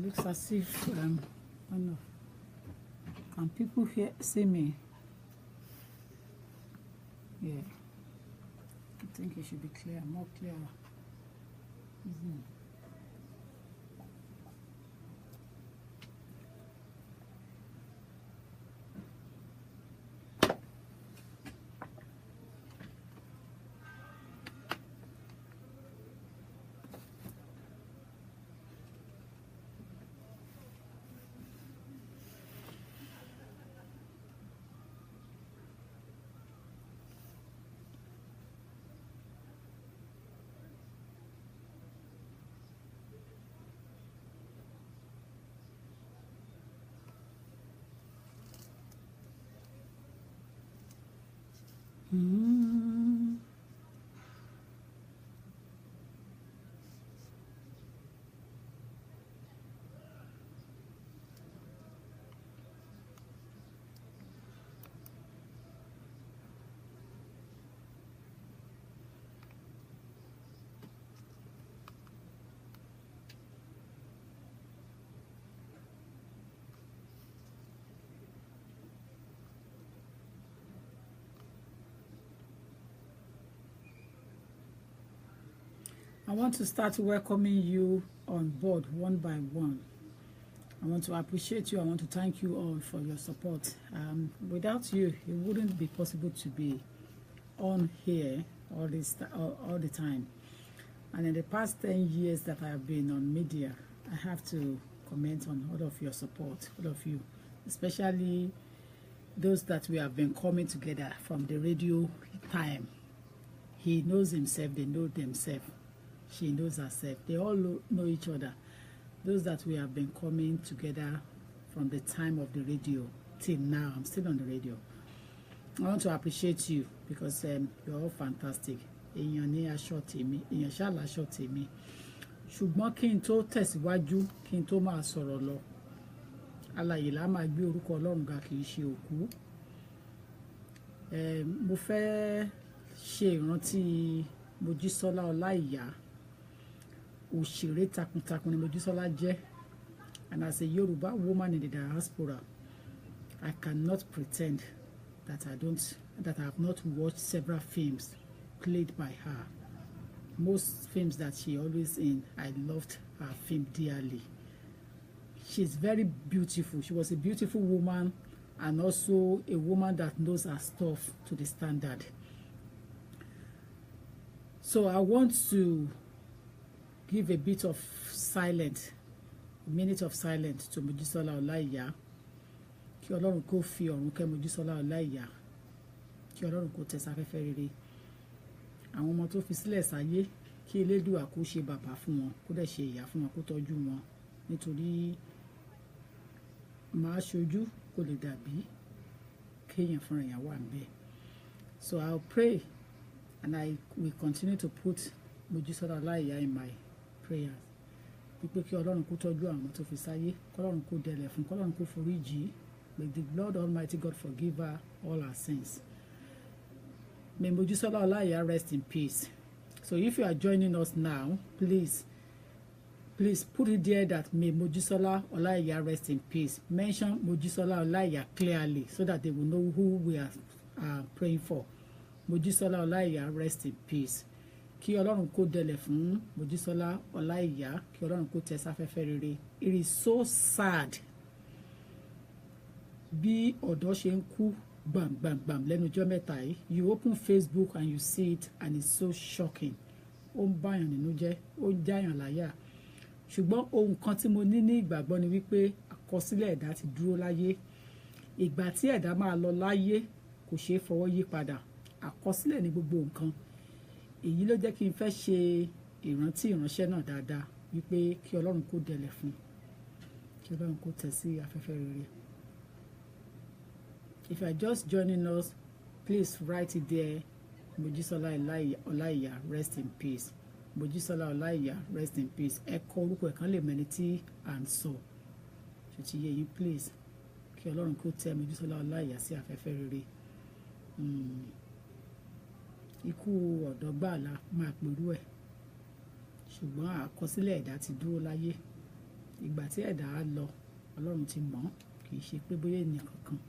looks as if I don't know. Can people see me? Yeah. I think it should be clear, more clear. I want to start welcoming you on board one by one. I want to appreciate you. I want to thank you all for your support. Without you, it wouldn't be possible to be on here all the time. And in the past 10 years that I have been on media, I have to comment on all of your support, all of you, especially those that we have been coming together from the radio time. He knows himself, they know themselves. She knows herself. They all know each other. Those that we have been coming together from the time of the radio till now. I'm still on the radio. I want to appreciate you because you're all fantastic. Èèyàn ní aṣọ tèmi, èèyàn ṣá láṣọ tèmi. Ṣùgbọ́n kí n tó tẹ̀síwájú, kí n tó máa sọ̀rọ̀ lọ. Alààyè la máa gbé orúkọ Ọlọ́run ga, kì í ṣe òkú. Mo fẹ́ ṣe ìrántí Mojísọ́lá Ọláìyá. Òṣèré takuntakun ni Mojísọ́lá jẹ́, and as a Yoruba woman in the diaspora, I cannot pretend that I have not watched several films played by her. Most films that she always in, I loved her film dearly. She's very beautiful. She was a beautiful woman and also a woman that knows her stuff to the standard. So I want to give a bit of silence, a minute of silence to Mojísọ́lá Ọláìyá. Kí Ọlọ́run kó fi ọ̀run kẹ́ Mojísọ́lá Ọláìyá. Kí Ọlọ́run kó tẹ́ sáfẹ́fẹ́ rere. Àwọn ọmọ tó fi sílẹ̀ sáyé, kí Elédùà kó ṣe bàbá fún wọn, kó dẹ̀ ṣe ìyá fún wọn, kó tọ́jú wọn. Nítorí máa ṣojú kò lè dàbí kéèyàn fúnra èèyàn wà ńbẹ̀. So I'll pray and I will continue to put Mojísọ́lá Ọláìyá in my prayers. Wípé kí Ọlọ́run kó tọ́jú àwọn tó fi sáyé, kí Ọlọ́run kó dẹlẹ̀ fún, kí Ọlọ́run kó foríjì. May the Lord Almighty God forgive her all her sins. May Mojísọ́lá Ọláìyá rest in peace. So if you are joining us now, please put it there that may Mojísọ́lá Ọláìyá rest in peace. Mention Mojísọ́lá Ọláìyá clearly so that they will know who we are praying for. Mojísọ́lá Ọláìyá rest in peace. Kí Ọlọ́run kó dẹlẹ̀ fún Mojísọ́lá Ọláìyá, kí Ọlọ́run kó tẹ́ sáfẹ́fẹ́ rere. It is so sad bí ọ̀dọ́ ṣe ń kú gbàmgbàmgbàm lẹ́nu ọjọ́ mẹ́ta yìí. You open Facebook and you see it and it's so shocking. Ó ń báyàn nínú jẹ́, ó ń jáyàn láyà. Ṣùgbọ́n ohun kan tí mo ní ìgbàgbọ́ ni wípé àkọsílẹ̀ ẹ̀dá ti dúró láyé. Ìgbà tí ẹ̀dá máa lọ láyé kò ṣeé fọwọ́ yí padà. Àkọsílẹ̀ ní gbogbo nǹkan. Èyí ló jẹ́ kí n fẹ́ ṣe ìrántí ìránṣẹ́ náà dáadáa wípé kí Ọlọ́run kó dẹlẹ̀ fún, kí Ọlọ́run kó tẹ́ sí afẹ́fẹ́ rere. If you are just joining us, please write it there. Mojísọ́lá Ọláìyá rest in peace. Mojísọ́lá Ọláìyá rest in peace. Ẹ kọ orúkọ ẹ̀ kan lè mẹ́ni tí à ń sọ. Ṣé ti yé yín, please? Kí Ọlọ́run kó tẹ́ Mojísọ́lá Ọláìyá sí afẹ́fẹ́ rere. Ikú ọ̀dọ́ gbàlà máa pẹ̀lú ẹ̀. Ṣùgbọ́n àkọsílẹ̀ ẹ̀dá ti dúró láyé. ìgbà tí ẹ̀dá á lọ Ọlọ́run ti mọ̀, kì í ṣe pé bóyá ènìyàn kankan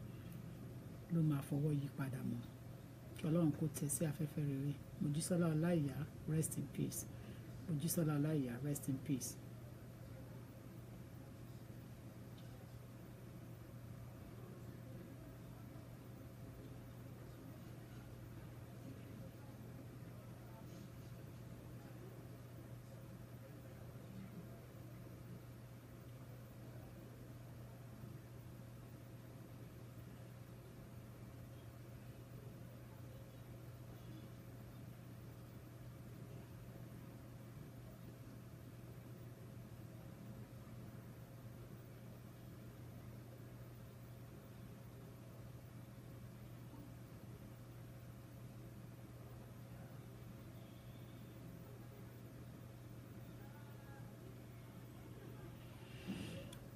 ló máa fọwọ́ yí padà mọ́. Kí Ọlọ́run kó tẹ́ sí afẹ́fẹ́ rere. Mojísọ́lá Ọláìyá, rest in peace. Mojísọ́lá Ọláìyá, rest in peace.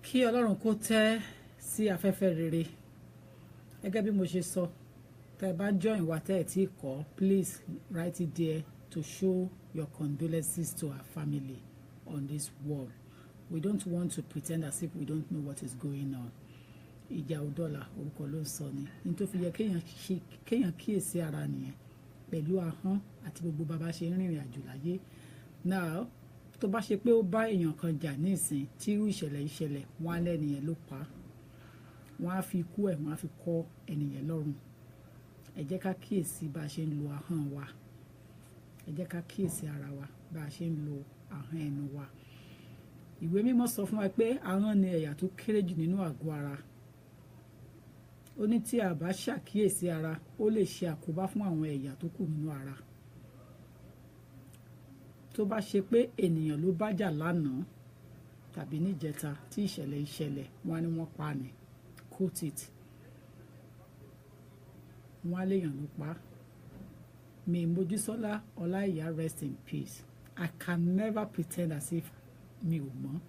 Kí Ọlọ́run kó tẹ́ sí afẹ́fẹ́ rere. Gẹ́gẹ́ bí mo ṣe sọ, tẹ́ ẹ bá join wa tẹ́ ẹ tí kọ́, please write it there to show your condolences to our family on this wall. We don't want to pretend as if we don't know what is going on. Ìjà òdọ́là orúkọ ló ń sọ ni. Ní tó fi yẹ kéèyàn kíyèsí ara nìyẹn pẹ̀lú ahọ́n àti gbogbo bàbá ṣe ń rìnrìn àjò láyé. Now, tó bá ṣe pé ó bá èèyàn kan jà ní ìsìn tí irú ìṣẹ̀lẹ̀ wọn á lẹ́nìyẹn ló pa á, wọn á fi ikú ẹ̀ wọn á fi kọ́ ẹnìyẹn lọ́rùn. Ẹ jẹ́ ká kíyèsí bá a ṣe ń lo ahọ́n wa. Ẹ jẹ́ ká kíyèsí ara wa bá a ṣe ń lo ahọ́n ẹnu wa. Ìwé mímọ́ sọ fún wa pé ahọ́n ni ẹ̀yà tó kéré jù nínú àgọ́ ara. Ó ní tí a bá ṣàkíyèsí ara, ó lè ṣe àkóbá fún àwọn ẹ̀yà tó kù nínú ara. Tó bá ṣe pé ènìyàn ló bá jà lánàá tàbí níjẹta tí ìṣẹ̀lẹ̀ wọn ni wọ́n pa ni, quote it, wọn á léèyàn ló pa. Mi Mojísọ́lá Ọláìyá, rest in peace. I can never pretend as if mi ò mọ̀,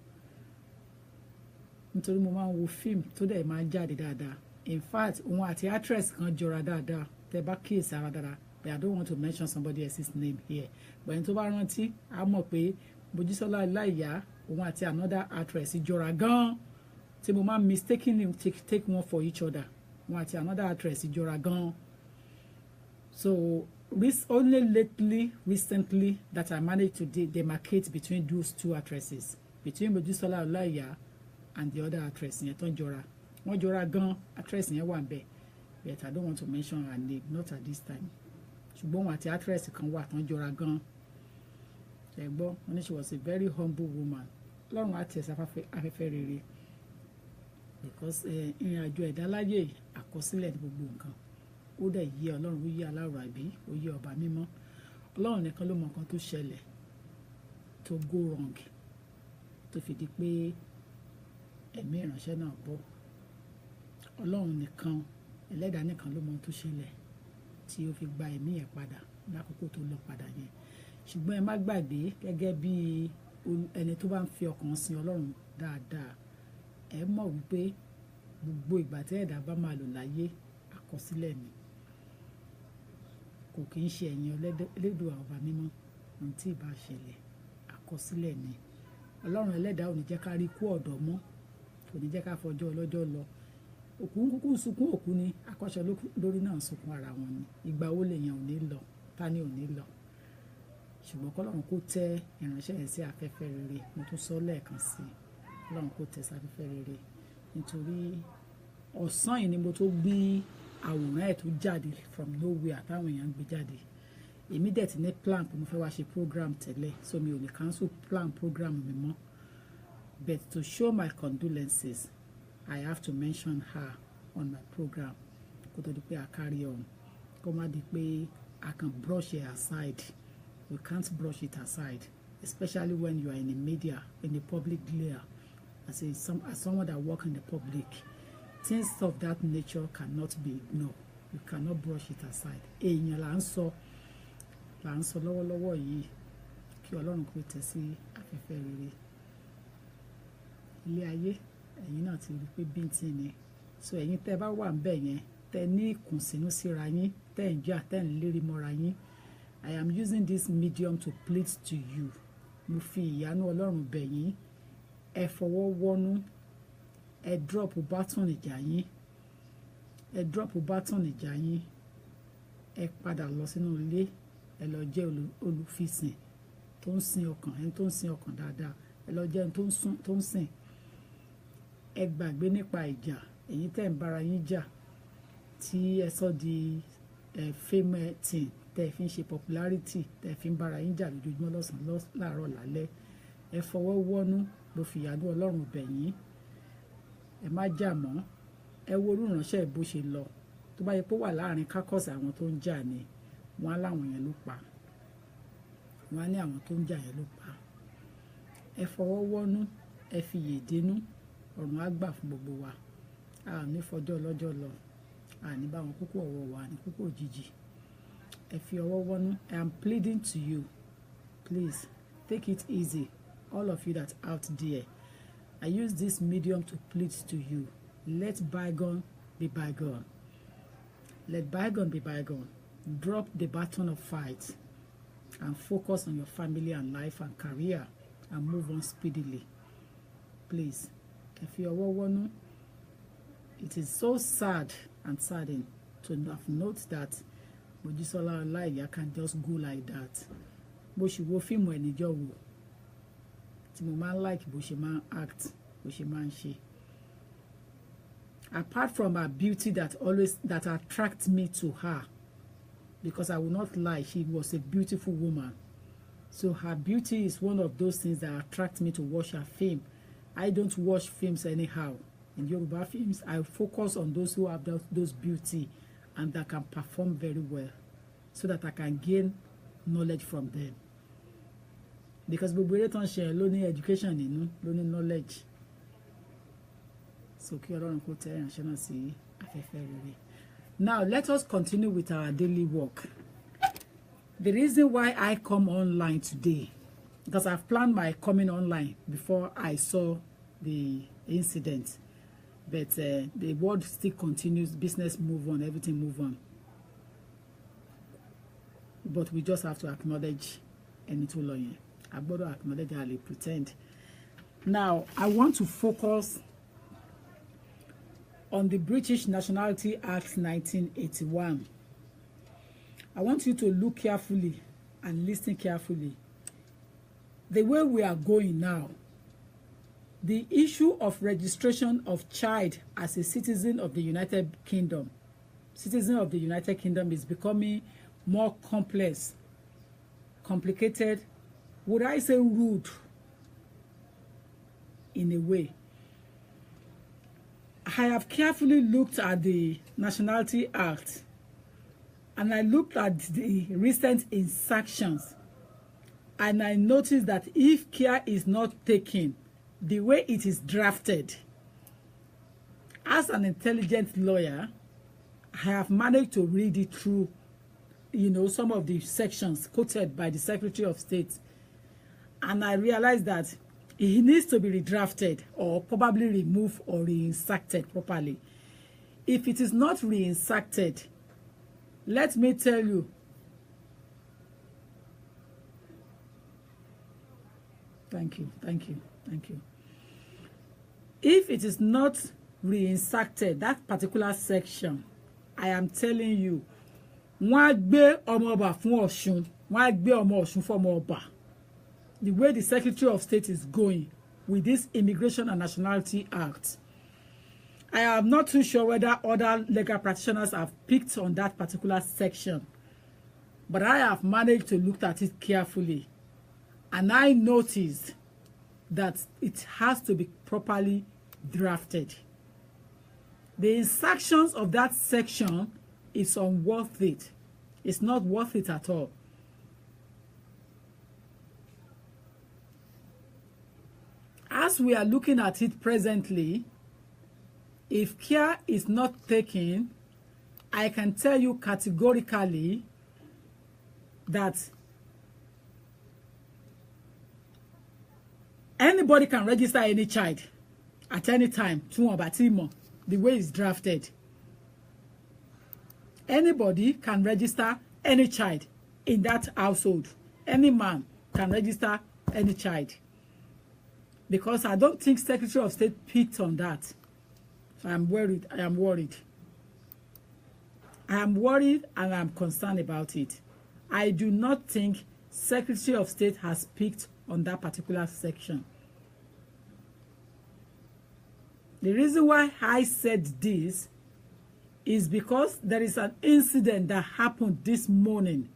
nítorí mo máa ń wo fíìmù tó dẹ̀ máa ń jáde dáadáa. In fact, òun àti actress kan jọra dáadáa, tẹ́ bá kíyèsí ara dáadáa. But I don't want to mention somebody else's name here. But ẹni tó bá rántí á mọ̀ pé Mojísọ́lá Ọláìyá òun àti another actress jọra gan-an, tí mo máa mistakenly take one for each other. Òun àti another actress jọra gan-an. So only recently that I managed to demarcate between those two actresses, between Mojísọ́lá Ọláìyá and the other actress yẹn tó ń jọra. Wọ́n jọra gan-an, actress yẹn wà ńbẹ̀, but I don't want to mention her name, not at this time. Ṣùgbọ́n wọn àti actress kan wà tán jọra gan-an. Ẹ gbọ́, wọ́n ní she was a very humble woman. Ọlọ́run á tẹ̀ sí afẹ́fẹ́ rere, because ìrìn àjò ẹ̀dá láyé àkọsílẹ̀ ní gbogbo nǹkan. Ó dẹ̀ yé Ọlọ́run, ó yé aláwọ̀ àbí, ó yé ọba mímọ́. Ọlọ́run nìkan ló mọ nǹkan tó ṣẹlẹ̀ tó go wrong tó fi di pé ẹ̀mí ìránṣẹ́ náà bọ́. Ọlọ́run nìkan, ẹlẹ́dàá nìkan ló mọ ohun tó ṣẹlẹ̀ tí ó fi gba ẹ̀mí ẹ̀ padà lákòókò tó lọ padà yẹn. Ṣùgbọ́n ẹ má gbàgbé, gẹ́gẹ́ bí ẹni tó bá ń fi ọkàn sin Ọlọ́run dáadáa, ẹ mọ̀ wípé gbogbo ìgbà tí ẹ̀dá bá máa lò láyé àkọsílẹ̀ ni. Kò kì í ṣe ẹ̀yìn Elédùà ọba mímọ́ ohun tí ìbá ṣẹlẹ̀, àkọsílẹ̀ ni. Ọlọ́run ẹlẹ́dàá ò ní jẹ́ ká rí ikú ọ̀dọ́ mọ́, kò ní jẹ́ ká fọjọ́ ọlọ́jọ́ lọ. Òkú kúkú sunkún òkú ni, akọ́ṣọ lórí náà sunkún ara wọn ni. Ìgbà wo lèèyàn ò ní lọ, ta ni ò ní lọ. Ṣùgbọ́n k'Ọlọ́run kó tẹ́ ìránṣẹ́ yẹn sí afẹ́fẹ́ rere. Mo tún sọ lẹ́ẹ̀kan sí i, Ọlọ́run kó tẹ́ sí afẹ́fẹ́ rere. Nítorí ọ̀sán yìí ni mo tó gbé àwòrán ẹ̀ tó jáde from nowhere táwọn èèyàn ń gbé jáde. Èmi dẹ̀ ti ní plan pé mo fẹ́ wá ṣe program tẹ́lẹ̀, so mi ò lè cancel program mi mọ́. But to show my condolences, I have to mention her on my program. Kó tó di pé I carry on. Kó má di pé I can brush it aside. We can't brush it aside, especially when you are in the media, in the public glare. As someone that works in the public, things of that nature cannot be ignored. You cannot brush it aside. Èèyàn là ń sọ lọ́wọ́lọ́wọ́ yìí, kí Ọlọ́run kó tẹ́ sí afẹ́fẹ́ rere. Ilé ayé, ẹ̀yin náà ti rí pé bíntín ni. So ẹ̀yin tẹ́ bá wà ńbẹ̀ yẹn, tẹ́ ní ìkùnsínú síra yín, tẹ́ ń jà, tẹ́ ń lérí mọ́ra yín. I am using this medium to plead to you. Mo fi ìyanu Ọlọ́run bẹ̀ yín. ẹ fọwọ́ wọ́nú, ẹ drop button ìjà yín, ẹ drop button ìjà yín, ẹ padà lọ sínú ilé, ẹ lọ jẹ́ olùfisìn tó ń sin ọkàn, ẹni tó ń sin ọkàn dáadáa, ẹ lọ jẹ́ ẹni tó ń sìn. Ẹ gbàgbé nípa ìjà, ẹ̀yin tẹ́ ń bára yín jà tí ẹ sọ di fame thing, tẹ́ fi ń ṣe popularity, tẹ́ fi ń bára yín jà lójoojúmọ́ lọ́sàn-án láàárọ̀ lálẹ́. Ẹ fọwọ́ wọ́nú, mo fi ìyanu Ọlọ́run bẹ̀ yín, ẹ má jà mọ́. Ẹ wo orú ìránṣẹ́ bó ṣe lọ, tó bá yẹ pé ó wà láàrin kákọ́sì àwọn tó ń jà ni wọ́n á láwọn yẹn ló pa, wọ́n á ní àwọn tó ń jà yẹn ló pa. Ẹ fọwọ́ wọ́nú, ẹ fi yèdénú, ọ̀run á gbà fún gbogbo wa. A ò ní fọjọ́ lọ́jọ́ lọ, a ní bá wọn kúkú ọ̀wọ̀ wa, ní kúkú òjijì. Ẹ fi ọwọ́ wọ́nú. I am pleading to you, please take it easy, all of you that out there. I use this medium to plead to you. Let bygone be bygone. Let bygone be bygone. Drop the baton of fight and focus on your family and life and career and move on speedily. Please, if you are one, it is so sad and saddening to have noted that Mojisola Olaiya can just go like that. Bó ṣe wo fíìmù ẹnìjọ́ wò tí mo máa ń like bó ṣe máa ń act, bó ṣe máa ń ṣe. Apart from her beauty that attracts me to her, because I will not lie, she was a beautiful woman. So her beauty is one of those things that attract me to watch her film. I don't watch films anyhow. In Yoruba films, I focus on those who have those beauty and that can perform very well, so that I can gain knowledge from them. Because gbogbo eré tán ṣe ló ní education nínú, ló ní knowledge. So kí Ọlọ́run kó tẹ́ ìránṣẹ́ náà sí afẹ́fẹ́ rere. Now let us continue with our daily work. The reason why I come online today, because I've planned my coming online before I saw the incident, but the world still continues, business move on, everything move on. But we just have to acknowledge ẹni tó lọ yẹn. I gbọ́dọ̀ acknowledge, I pretend. Now I want to focus on the British Nationality Act 1981. I want you to look carefully and listen carefully. The way we are going now, the issue of registration of child as a citizen of the United Kingdom is becoming more complex, complicated, would I say rude in a way. I have carefully looked at the Nationality Act, and I looked at the recent insertions, and I noticed that if care is not taken, the way it is drafted, as an intelligent lawyer, I have managed to read it through, some of the sections quoted by the Secretary of State, and I realized that it needs to be redrafted or probably removed or reinserted properly. If it is not reinserted, let me tell you, thank you. If it is not reinserted, that particular section, I am telling you, wọ́n á gbé ọmọ ọba fún Ọ̀ṣun, wọ́n á gbé ọmọ Ọ̀ṣun fún ọmọ ọba. The way the Secretary of State is going with this Immigration and Nationality Act, I am not too sure whether other legal practitioners have picked on that particular section, but I have managed to look at it carefully, and I noticed that it has to be properly drafted. The instructions of that section is unworth it. It's not worth it at all. As we are looking at it presently, if care is not taken, I can tell you categorically that anybody can register any child at any time, the way it's drafted. Anybody can register any child in that household. Any man can register any child. because I don't think Secretary of State picked on that. So I'm worried. I am worried. I am worried and I'm concerned about it. I do not think Secretary of State has picked on that particular section. The reason why I said this is because there is an incident that happened this morning.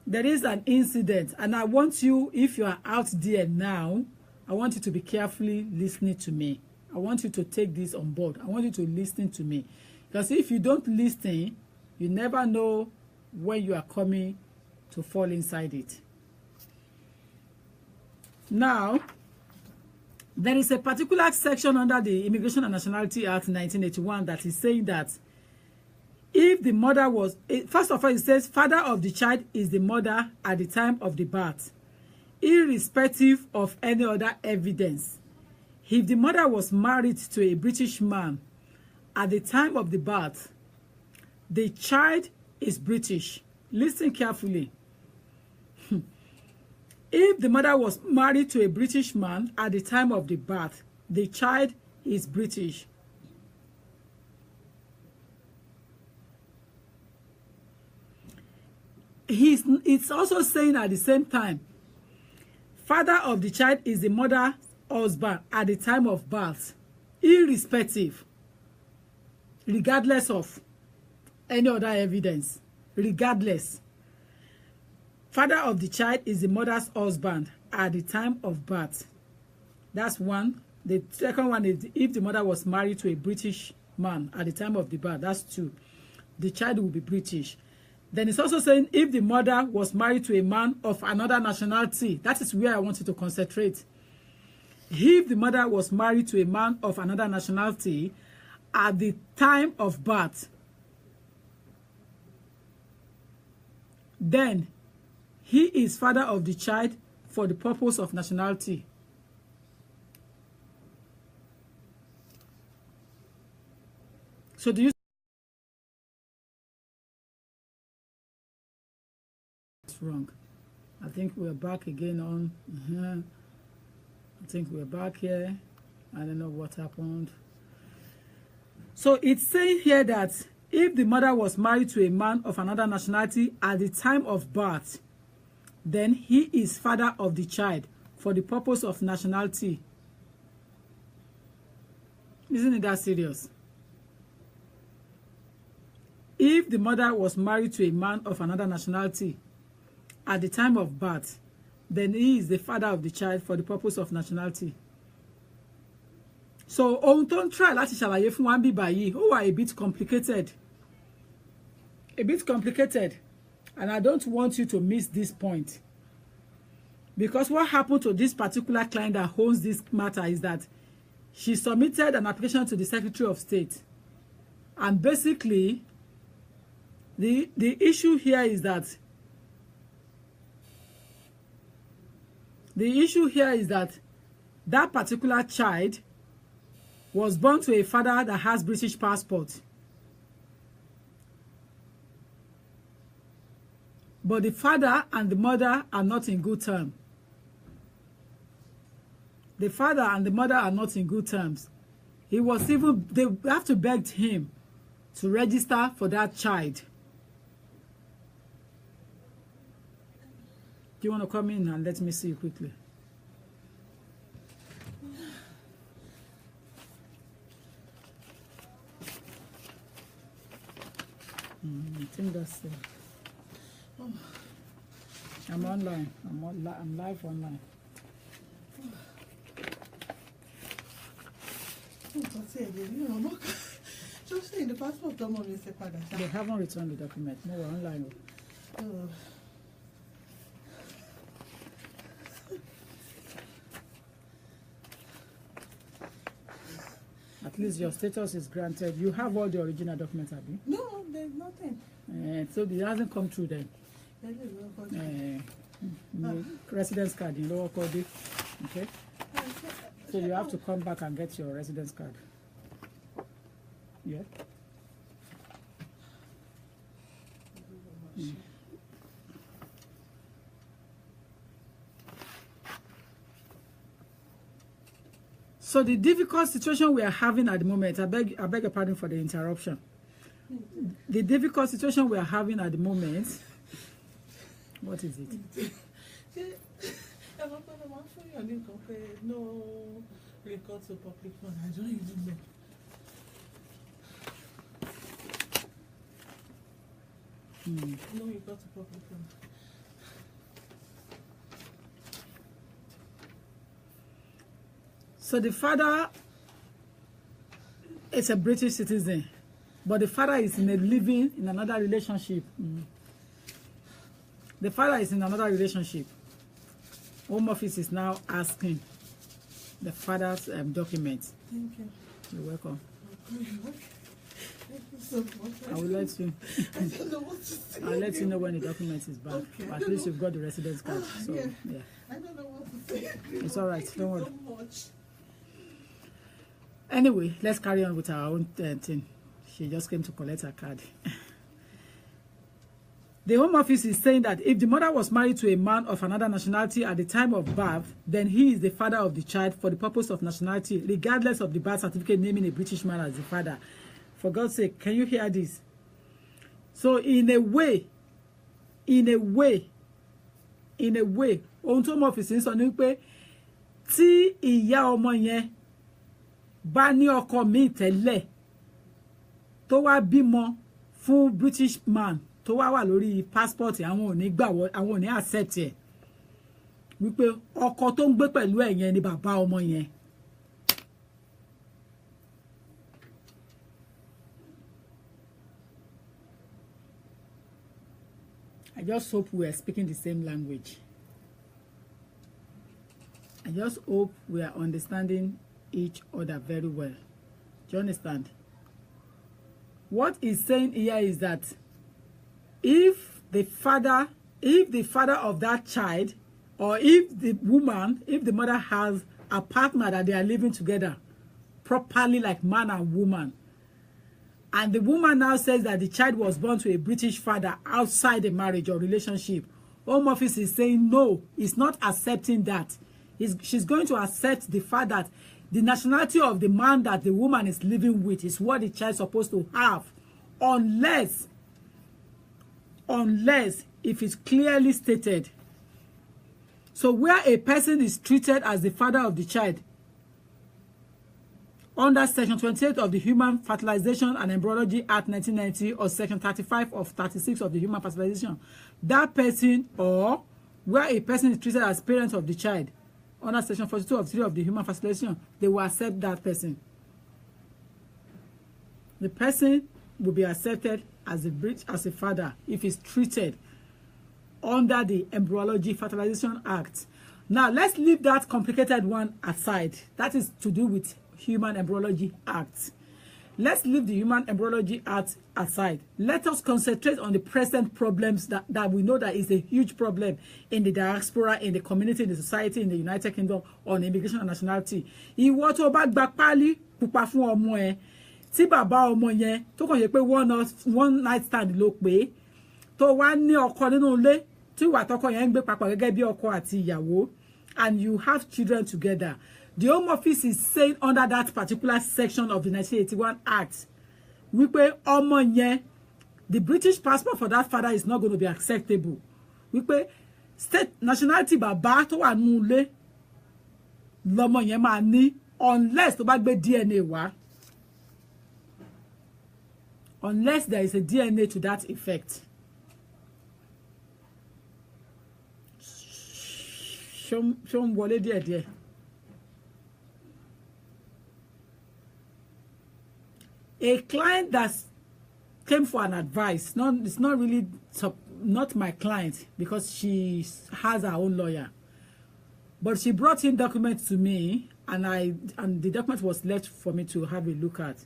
There is an incident, and I want you, if you are out there now, I want you to be carefully listening to me. I want you to take this on board. I want you to listen to me. Because if you don't listen, you never know when you are coming to fall inside it. Now, there is a particular section under the Immigration and Nationality Act 1981 that is saying that if the mother was, first of all, it says father of the child is the mother at the time of the birth, irrespective of any other evidence. If the mother was married to a British man at the time of the birth, the child is British. Listen carefully. If the mother was married to a British man at the time of the birth, the child is British. It's also saying at the same time, father of the child is the mother's husband at the time of birth, irrespective, regardless of any other evidence, regardless. Father of the child is the mother's husband at the time of birth. That's one. The second one is if the mother was married to a British man at the time of the birth. That's two. The child will be British. Then it's also saying if the mother was married to a man of another nationality. That is where I want you to concentrate. If the mother was married to a man of another nationality at the time of birth, then he is father of the child for the purpose of nationality. So do you it's wrong? I think we're back again on I think we're back here. I don't know what happened. So it's saying here that if the mother was married to a man of another nationality at the time of birth, then he is father of the child for the purpose of nationality. Isn't it that serious? If the mother was married to a man of another nationality at the time of birth, then he is the father of the child for the purpose of nationality. So, ohun tó ń try láti ṣàlàyé fún wa bí báyìí, ó wà a bit complicated. A bit complicated. And I don't want you to miss this point. Because what happened to this particular client that owns this matter is that she submitted an application to the Secretary of State. And basically, the issue here is that that particular child was born to a father that has British passport. But the father and the mother are not in good terms. The father and the mother are not in good terms. They have to beg him to register for that child. Do you want to come in and let me see you quickly? I think that's it. I'm online. I'm live online. They haven't returned the document. No, we're online. At least your status is granted. You have all the original documents, have you? No, there's nothing. So it hasn't come through then. Residence card in lower code. Okay. So you have to come back and get your residence card. Yeah. So the difficult situation we are having at the moment, I beg your pardon for the interruption. The difficult situation we are having at the moment, what is it? No record to public fund. I don't even know. No record to public fund. So the father is a British citizen, but the father is living in another relationship. The father is in another relationship. Home Office is now asking the father's documents. Thank you. You're welcome. Thank you so much. I will let you. I don't know what to say. I'll let you know when the document is back. Okay. At least you've got the residence card. So Yeah. yeah. I don't know what to say. It's all right. Don't worry. So much. Anyway, let's carry on with our own thing. She just came to collect her card. The Home Office is saying that if the mother was married to a man of another nationality at the time of birth, then he is the father of the child for the purpose of nationality, regardless of the birth certificate naming a British man as the father. For God's sake, can you hear this? So in a way, ohun tó Home Office ń sọ ni pé tí ìyá ọmọ yẹn bá ní ọkọ míì tẹ́lẹ̀ tó wá bímọ fún British man tó wá wà lórí passport, àwọn ò ní gbà wọ́n, àwọn ò ní accept ẹ̀ wípé ọkọ tó ń gbé pẹ̀lú ẹ̀ yẹn ni bàbá ọmọ yẹn. I just hope we are speaking the same language. I just hope we are understanding each other very well. Do you understand? What he's saying here is that if the father of that child, or if the mother has a partner that they are living together properly like man and woman, and the woman now says that the child was born to a British father outside the marriage or relationship, Home Office is saying no, it's not accepting that. She's going to accept the fact that the nationality of the man that the woman is living with is what the child is supposed to have, unless if it's clearly stated. So where a person is treated as the father of the child under Section 28 of the Human Fertilization and Embryology Act 1990 or Section 35 of 36 of the Human Fertilization, that person, or where a person is treated as parent of the child under Section 42 of 3 of the Human Fertilization, they will accept that person. The person will be accepted as a father if he's treated under the Embryology Fertilization Act. Now, let's leave that complicated one aside. That is to do with Human Embryology Act. Let's leave the Human Embryology Act aside. Let us concentrate on the present problems that we know that is a huge problem in the diaspora, in the community, in the society, in the United Kingdom, on immigration and nationality. Ìwọ tó bá gba pálí pupa fún ọmọ ẹ, tí bàbá ọmọ yẹn tó kàn yẹ pé one night stand ló pé, tó wá ní ọkọ nínú ilé, tí ìwà tọkọ yẹn ń gbé papọ̀ gẹ́gẹ́ bí ọkọ àti ìyàwó, and you have children together. The Home Office is saying under that particular section of the 1981 Act, wípé ọmọ yẹn, the British passport for that father is not going to be acceptable. Wípé state nationality bàbá tó wà nínú ilé lọ́mọ yẹn máa ní, unless tó bá gbé DNA wá. Unless there is a DNA to that effect. Show wọlé díẹ̀díẹ̀. A client that came for an advice, it's not really not my client because she has her own lawyer, but she brought in documents to me, and the document was left for me to have a look at.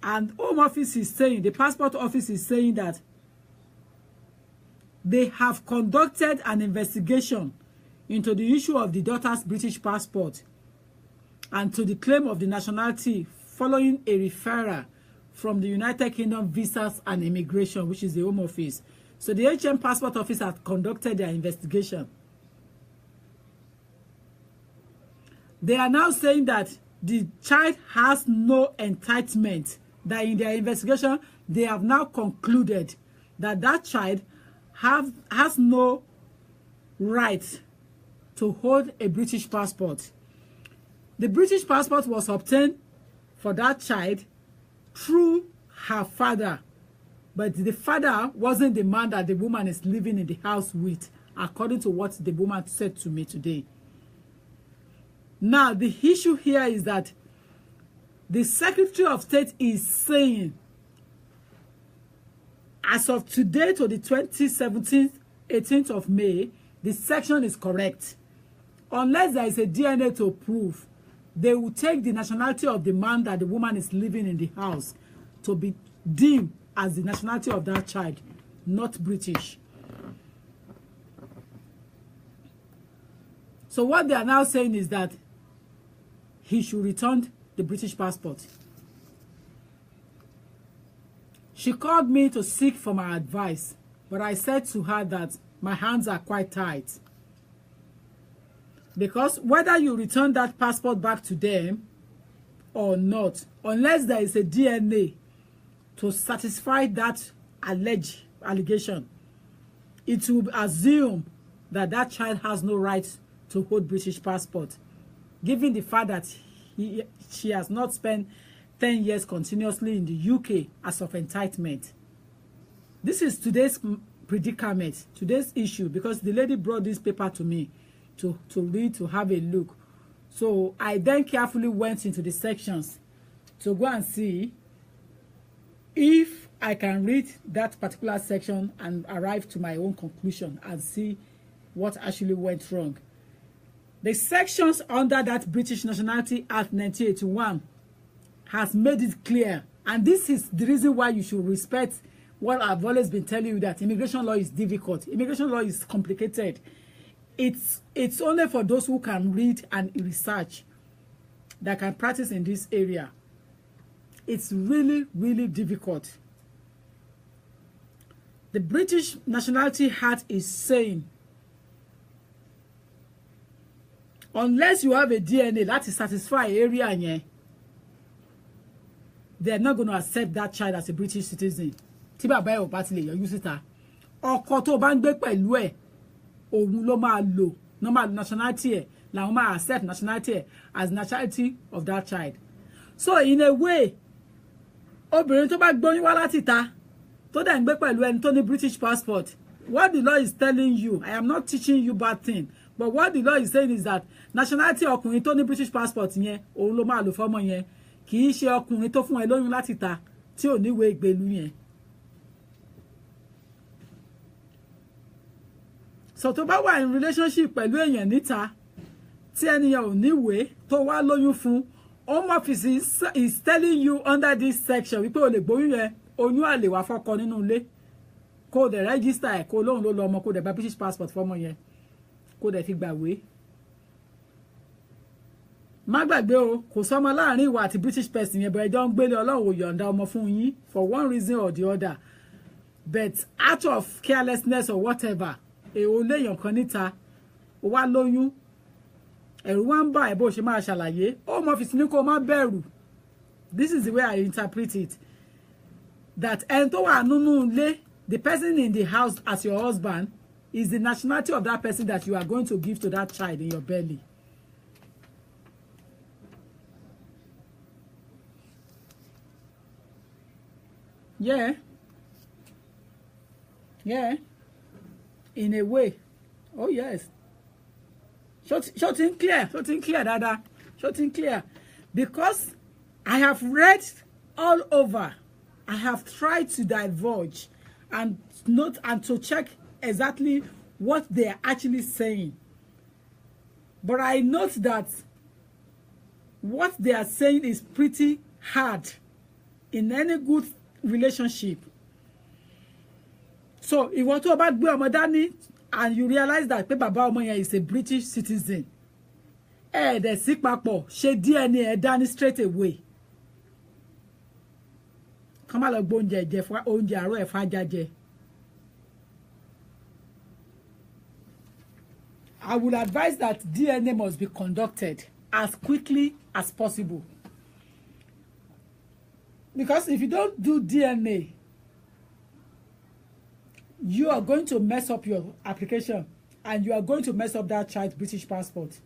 And Home Office is saying, the Passport Office is saying that they have conducted an investigation into the issue of the daughter's British passport and to the claim of the nationality following a referral from the United Kingdom Visas and Immigration, which is the Home Office. So the HM Passport Office has conducted their investigation. They are now saying that the child has no entitlement, that in their investigation, they have now concluded that that child has no right to hold a British passport. The British passport was obtained for that child through her father, but the father wasn't the man that the woman is living in the house with, according to what the woman said to me today. Now, the issue here is that the Secretary of State is saying, as of today to the 18th of May, the section is correct. Unless there is a DNA to prove, they will take the nationality of the man that the woman is living in the house to be deemed as the nationality of that child, not British. So what they are now saying is that he should return the British passport. She called me to seek for my advice, but I said to her that my hands are quite tight. Because whether you return that passport back to them or not, unless there is a DNA to satisfy that allegation, it will assume that that child has no right to hold British passport, given the fact that she has not spent 10 years continuously in the UK as of entitlement. This is today's predicament, today's issue, because the lady brought this paper to me to read, to have a look. So I then carefully went into the sections to go and see if I can read that particular section and arrive to my own conclusion and see what actually went wrong. The sections under that British Nationality Act 1981 has made it clear, and this is the reason why you should respect what I've always been telling you, that immigration law is difficult. Immigration law is complicated. It's only for those who can read and research that can practice in this area. It's really, really difficult. The British Nationality Act is saying, unless you have a DNA that is satisfy area yẹn, they're not going to accept that child as a British citizen. Tí bàbá ẹ̀ ò bá ti lè yọjú síta, ọkọ tó bá ń gbé pẹ̀lú ẹ̀, òun ló máa lò normal nationality ẹ̀, làwọn máa accept nationality ẹ̀ as nationality of that child. So in a way, obìnrin tó bá gbóyún wá láti ta, tó dẹ̀ ń gbé pẹ̀lú ẹni tó ní British passport, what the law is telling you, I am not teaching you bad thing, but what the law is saying is that nationality ọkùnrin tó ní British passport yẹn, òun ló máa lò fọ́mọ yẹn, kì í ṣe ọkùnrin tó fún ẹ lóyún láti ta tí ò níwèé ìgbélú yẹn. So tó bá wà in relationship pẹ̀lú èèyàn níta tí ẹnìyàn ò níwèé tó wá lóyún fún, Home Office is telling you under this section wípé o lè gbóyún yẹn, oyún àlè wá fọ́kọ nínú ilé, kó o dẹ̀ register ẹ̀, kó o lóhùn ló lọ ọmọ, kó o dẹ̀ bá British passport fọ́mọ yẹn, kó o dẹ̀ fi gbàwé. Má gbàgbé o, kò sọ́mọ láàrin ìwà àti British person yẹn, bẹ̀rẹ̀ jọ ń gbélé, Ọlọ́run ò yọ̀ǹda ọmọ fún yín for one reason or the other, but out of carelessness or whatever, èèwọ̀ léèyàn kan níta, ó wá lóyún, ẹ̀rù wá ń bà ẹ́ bó ṣe máa ṣàlàyé. Home Office ní kó má bẹ̀rù. This is the way I interpret it, that ẹni tó wà nínú ilé, the person in the house as your husband, is the nationality of that person that you are going to give to that child in your belly. Yeah. In a way. Oh yes. Shouting clear, Dada. Shouting clear. Because I have read all over. I have tried to divulge and note and to check exactly what they are actually saying. But I note that what they are saying is pretty hard in any good relationship. So if what about gbé ọmọ dání and you realize that pé bàbá ọmọ yẹn is a British citizen, dẹ̀ sí papọ̀, ṣe DNA ẹ̀ dání straight away. Kàn má lọ gbé oúnjẹ jẹ fún oúnjẹ àárọ̀ ẹ̀ fájá jẹ. I would advise that DNA must be conducted as quickly as possible. Because if you don't do DNA, you are going to mess up your application and you are going to mess up that child's British passport.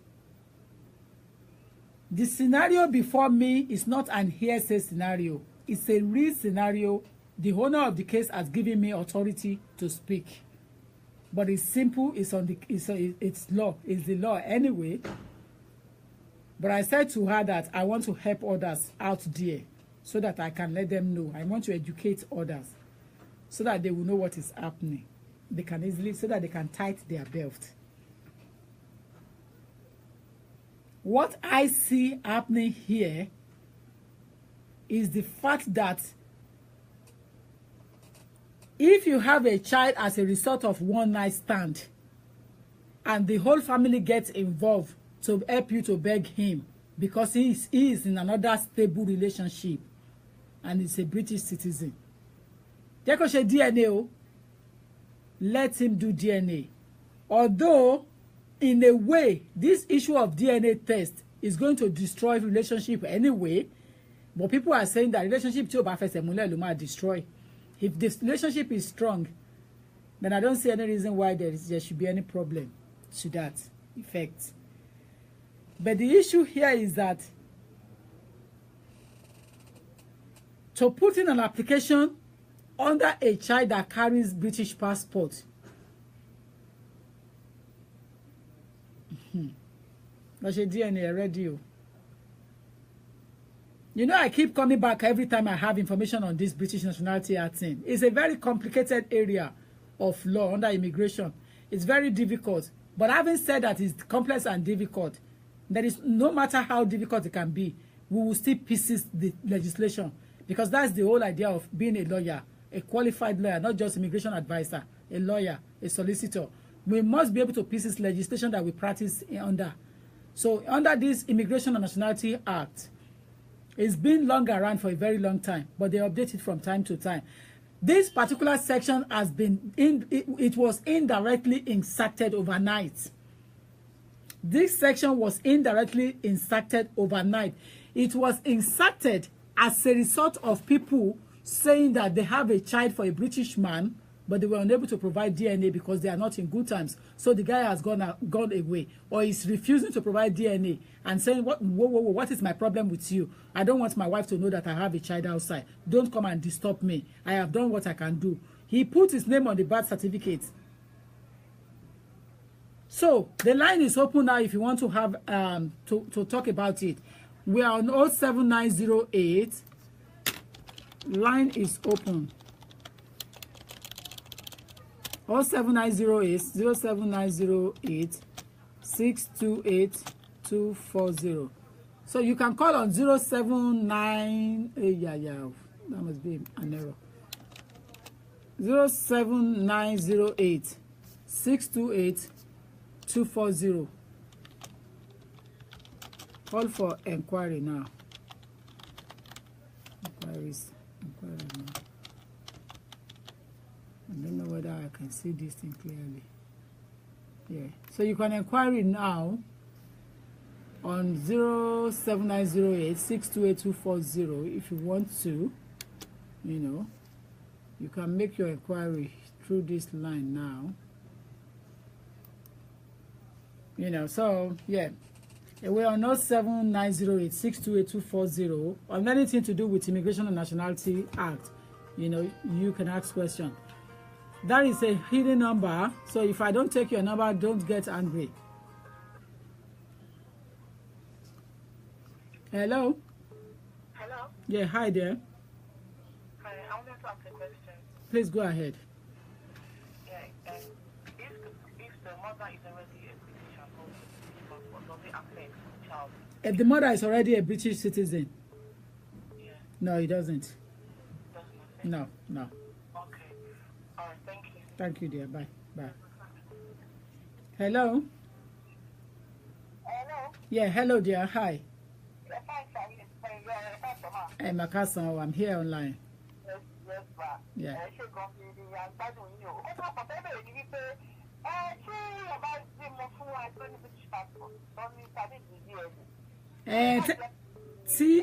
The scenario before me is not an hearsay scenario. It's a real scenario. The owner of the case has given me authority to speak. But it's simple, it's law, it's the law anyway. But I said to her that I want to help others out there so that I can let them know. I want to educate others so that they will know what is happening. They can easily, so that they can tighten their belt. What I see happening here is the fact that if you have a child as a result of one night stand and the whole family gets involved to help you to beg him because he is in another stable relationship and is a British citizen, jẹ́ kó ṣe DNA o. Let him do DNA. Although in a way this issue of DNA test is going to destroy relationship anyway, but people are saying that relationship tí ó bá fẹsẹ̀ múlẹ̀ ló máa destroy. If this relationship is strong, then I don't see any reason why there should be any problem to that effect. But the issue here is that to put in an application under a child that carries British passport, that's a DNA already. You know, I keep coming back every time I have information on this British Nationality Act thing. It's a very complicated area of law under immigration. It's very difficult. But having said that it's complex and difficult, there is, no matter how difficult it can be, we will still pieces the legislation. Because that's the whole idea of being a lawyer, a qualified lawyer, not just immigration advisor, a lawyer, a solicitor. We must be able to pieces legislation that we practice under. So under this Immigration and Nationality Act, it's been long around for a very long time, but they update it from time to time. This particular section has been it was indirectly inserted overnight. This section was indirectly inserted overnight. It was inserted as a result of people saying that they have a child for a British man, but they were unable to provide DNA because they are not in good times. So the guy has gone away, or is refusing to provide DNA and saying, what is my problem with you? I don't want my wife to know that I have a child outside. Don't come and disturb me. I have done what I can do. He put his name on the birth certificate. So the line is open now if you want to have to talk about it. We are on 07908. Line is open. 07908 07908 628 240. So you can call on 079. That must be an error. 07908 628 240. Call for inquiry now. Inquiry now. I don't know whether I can see this thing clearly. Yeah. So you can inquiry now on 07908 628 240 if you want to. You know, you can make your inquiry through this line now. You know, so yeah. We're on 07908 628 240 on anything to do with Immigration and Nationality Act. You know, you can ask questions. That is a hidden number, so if I don't take your number, don't get angry. Hello? Hello? Yeah, hi there. Hi, I wanted to ask a question. Please go ahead. Yeah, if the mother is already a British and holds a British passport, does it affect the child? If the mother is already a British citizen? Yeah. No, it doesn't. Doesn't affect? No. Okay. All right, thank you. Thank you, dear. Bye. Hello? Hello? Yeah, hello, dear. Hi. Yes, hi, sir. Yes, ma. I'm Akasan. I'm here online. Yes, ma. Yeah. Ṣé gan ni àgbádùn yín o? Ó tún ọkọ̀ fẹ́ bẹ̀rẹ̀ ní wípé ṣé ọba bímọ fún wa tó ní British passport tó ní tàbí ìdílé ẹ̀dùn tí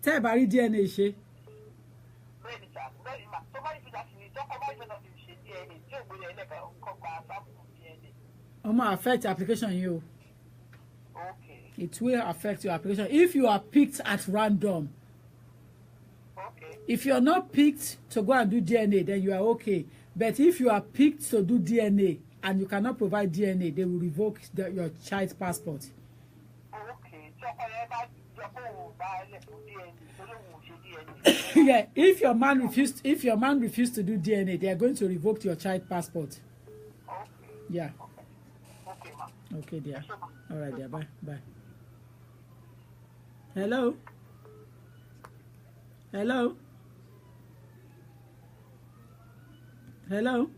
tẹ́ ẹ bá rí DNA ṣe. Ó máa affect application yìí o. Okay. It will affect your application if you are picked at random. Okay. If you're not picked to go and do DNA, then you are okay. But if you are picked to do DNA and you cannot provide DNA, they will revoke your child's passport. Okay. Yeah, if your man refused to do DNA, they are going to revoke your child passport. Okay. Yeah. Okay, ma. Okay, dear. All right, dear. Bye. Bye. Hello. Hello. Hello.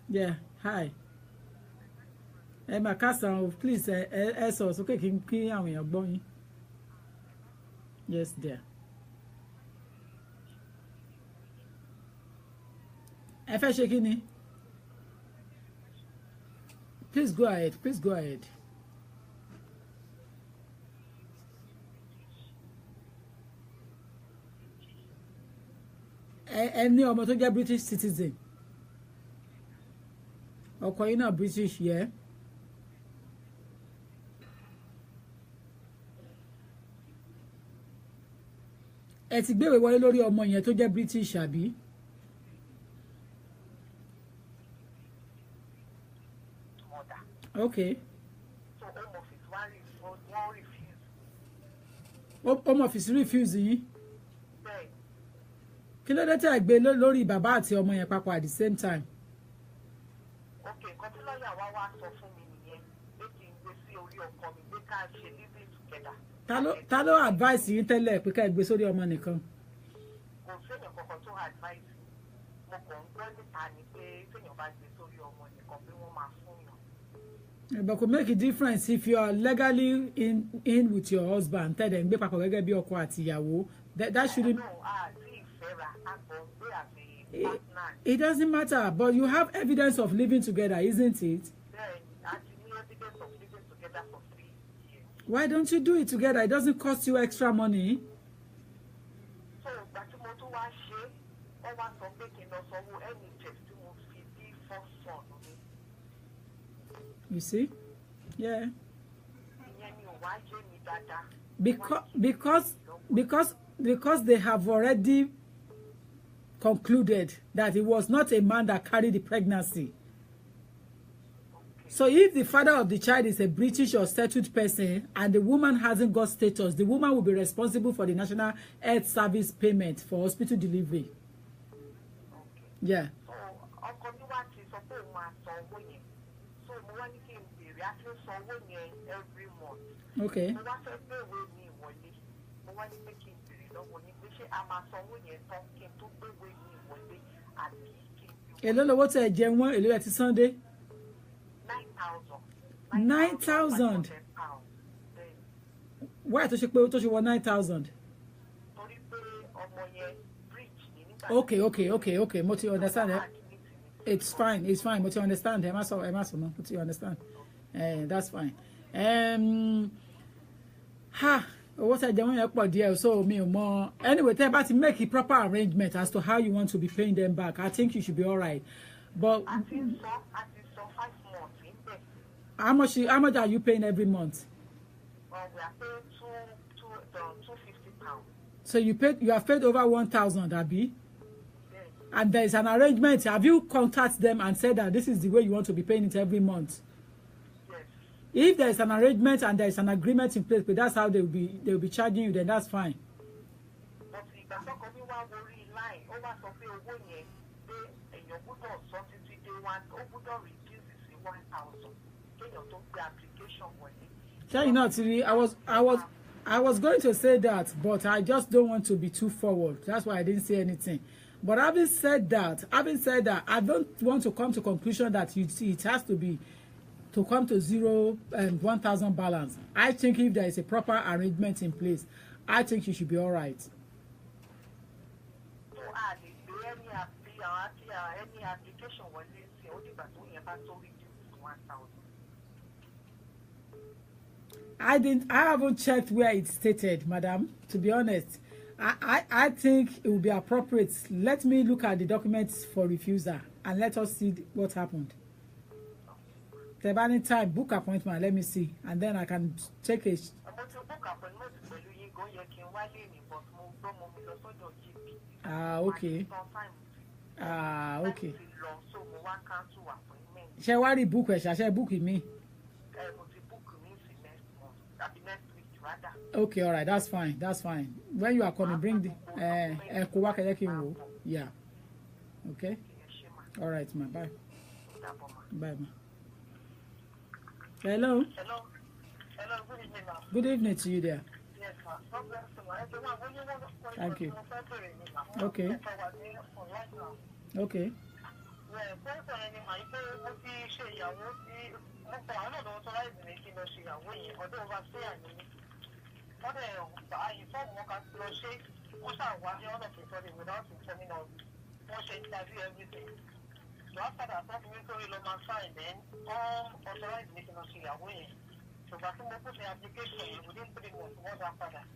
Yeah. Hi. My cousin, please, so okay, can you àwọn èèyàn gbọ́ yín? Yes, dear. Ẹ fẹ́ ṣe kí ni? Please go ahead. Please go ahead. Ẹ ní ọmọ tó jẹ́ British citizen. Ọkọ yín náà British, yeah. Ẹ ti gbéwèé wọlé lórí ọmọ yẹn tó jẹ́ British àbí? Okay. So Home office refuse yín. Bẹ́ẹ̀. Kí ló dé tí ẹ gbé lórí bàbá àti ọmọ yẹn papọ̀ at the same time? Okay, nǹkan tí lọ́ọ̀yà wá sọ fún mi nìyẹn pé kí n gbé sí orí ọkọ mi pé ká ṣe living together. Ta ló advice yín tẹ́lẹ̀ pé ká ẹ gbé sórí ọmọ nìkan? Kò sẹ́yìn kankan tó advice mo kàn ń gbọ́ níta ni pé sẹ́yìn bá gbé sórí ọmọ nìkan pé wọ́n máa fún yàn. But could make a difference if you are legally in with your husband. Tell them gbé papọ̀ gẹ́gẹ́ bí ọkọ àti ìyàwó. That shouldn't. It doesn't matter, but you have evidence of living together, isn't it? Why don't you do it together? It doesn't cost you extra money. You see? Yeah. Because they have already concluded that it was not a man that carried the pregnancy. So if the father of the child is a British or settled person and the woman hasn't got status, the woman will be responsible for the National Health Service payment for hospital delivery. Yeah. Okay. Èló lówó tẹ́ jẹ wọ́n, èló ẹ ti Sunday? 9,000. Why tó ṣe pé tó ṣe wọ 9,000? Okay. Mo ti understand. It's fine. Mo ti understand. Ẹ má sọ mọ́. Mo ti understand. That's fine. Owó tẹ́ jẹ wọ́n yẹn pọ̀ díẹ̀, so mi ò mọ̀. Anyway, tẹ́ bá ti make a proper arrangement as to how you want to be paying them back, I think you should be all right. But how much are you paying every month? We are paying £250. So you have paid over 1,000, Abi? Yes. And there is an arrangement. Have you contacted them and said that this is the way you want to be paying it every month? Yes. If there is an arrangement and there is an agreement in place, but that's how they will be charging you, then that's fine. But if the company was line over something reduces 1,000. I was going to say that, but I just don't want to be too forward. That's why I didn't say anything. But having said that, I don't want to come to conclusion that it has to come to 0 and 1,000 balance. I think if there is a proper arrangement in place, I think you should be all right. So any application was only but we have to reduce 1,000. I haven't checked where it's stated, madam, to be honest. I think it would be appropriate. Let me look at the documents for refusal and let us see what happened. If any time, book appointment, let me see, and then I can take a. Okay. Okay. Ṣé wá rí book ẹ̀ ṣàṣẹ book mi. Okay, all right, that's fine, that's fine. When you are coming, bring the kó wá kẹ́jẹ́ kí n wò. Yeah. Okay. All right, ma. Bye. Bye, ma. Hello. Hello. Hello, good evening, ma'am. Good evening to you there. Yes, ma'am. God bless you, ma'am. Thank you. Okay. Okay. So after that, talking to the man sign, then all authorized me to see a way. So that's what put the application within 3 months. What after that?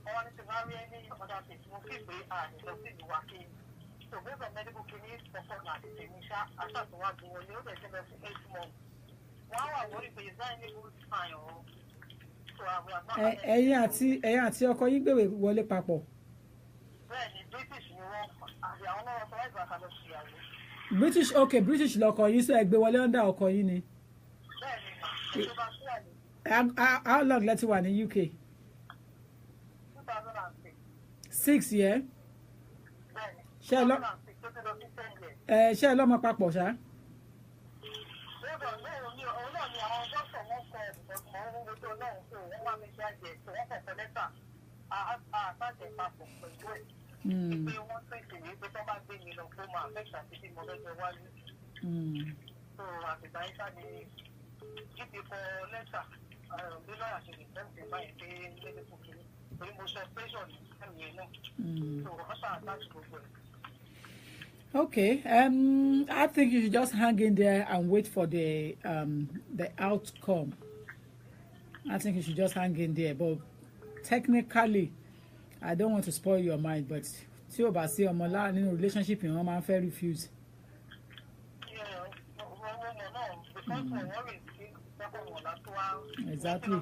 I wanted to marry any other things. Mostly we are in the city working. So based on medical clinics, performance, I start to work in the other 8 months. Wow, I worry for you, is there any good sign? So I will not. ẹ̀yin àti ọkọ yín gbèwè wọlé papọ̀. Bẹ́ẹ̀ni, British ni wọ́n àti àwọn náà authorized me to see a way. British, okay, British lọkọ yín, so ẹ gbé wọlé under ọkọ yín ni. How long lẹ ti wà ní UK? 2006. 6 years. Ṣé ẹ lọ́mọ papọ̀ ṣá? Okay, I think you should just hang in there and wait for the outcome. I think you should just hang in there, but technically, I don't want to spoil your mind, but tí o bá sí ọmọ lára nínú relationship yẹn wọ́n máa ń fẹ́ refuse. Exactly.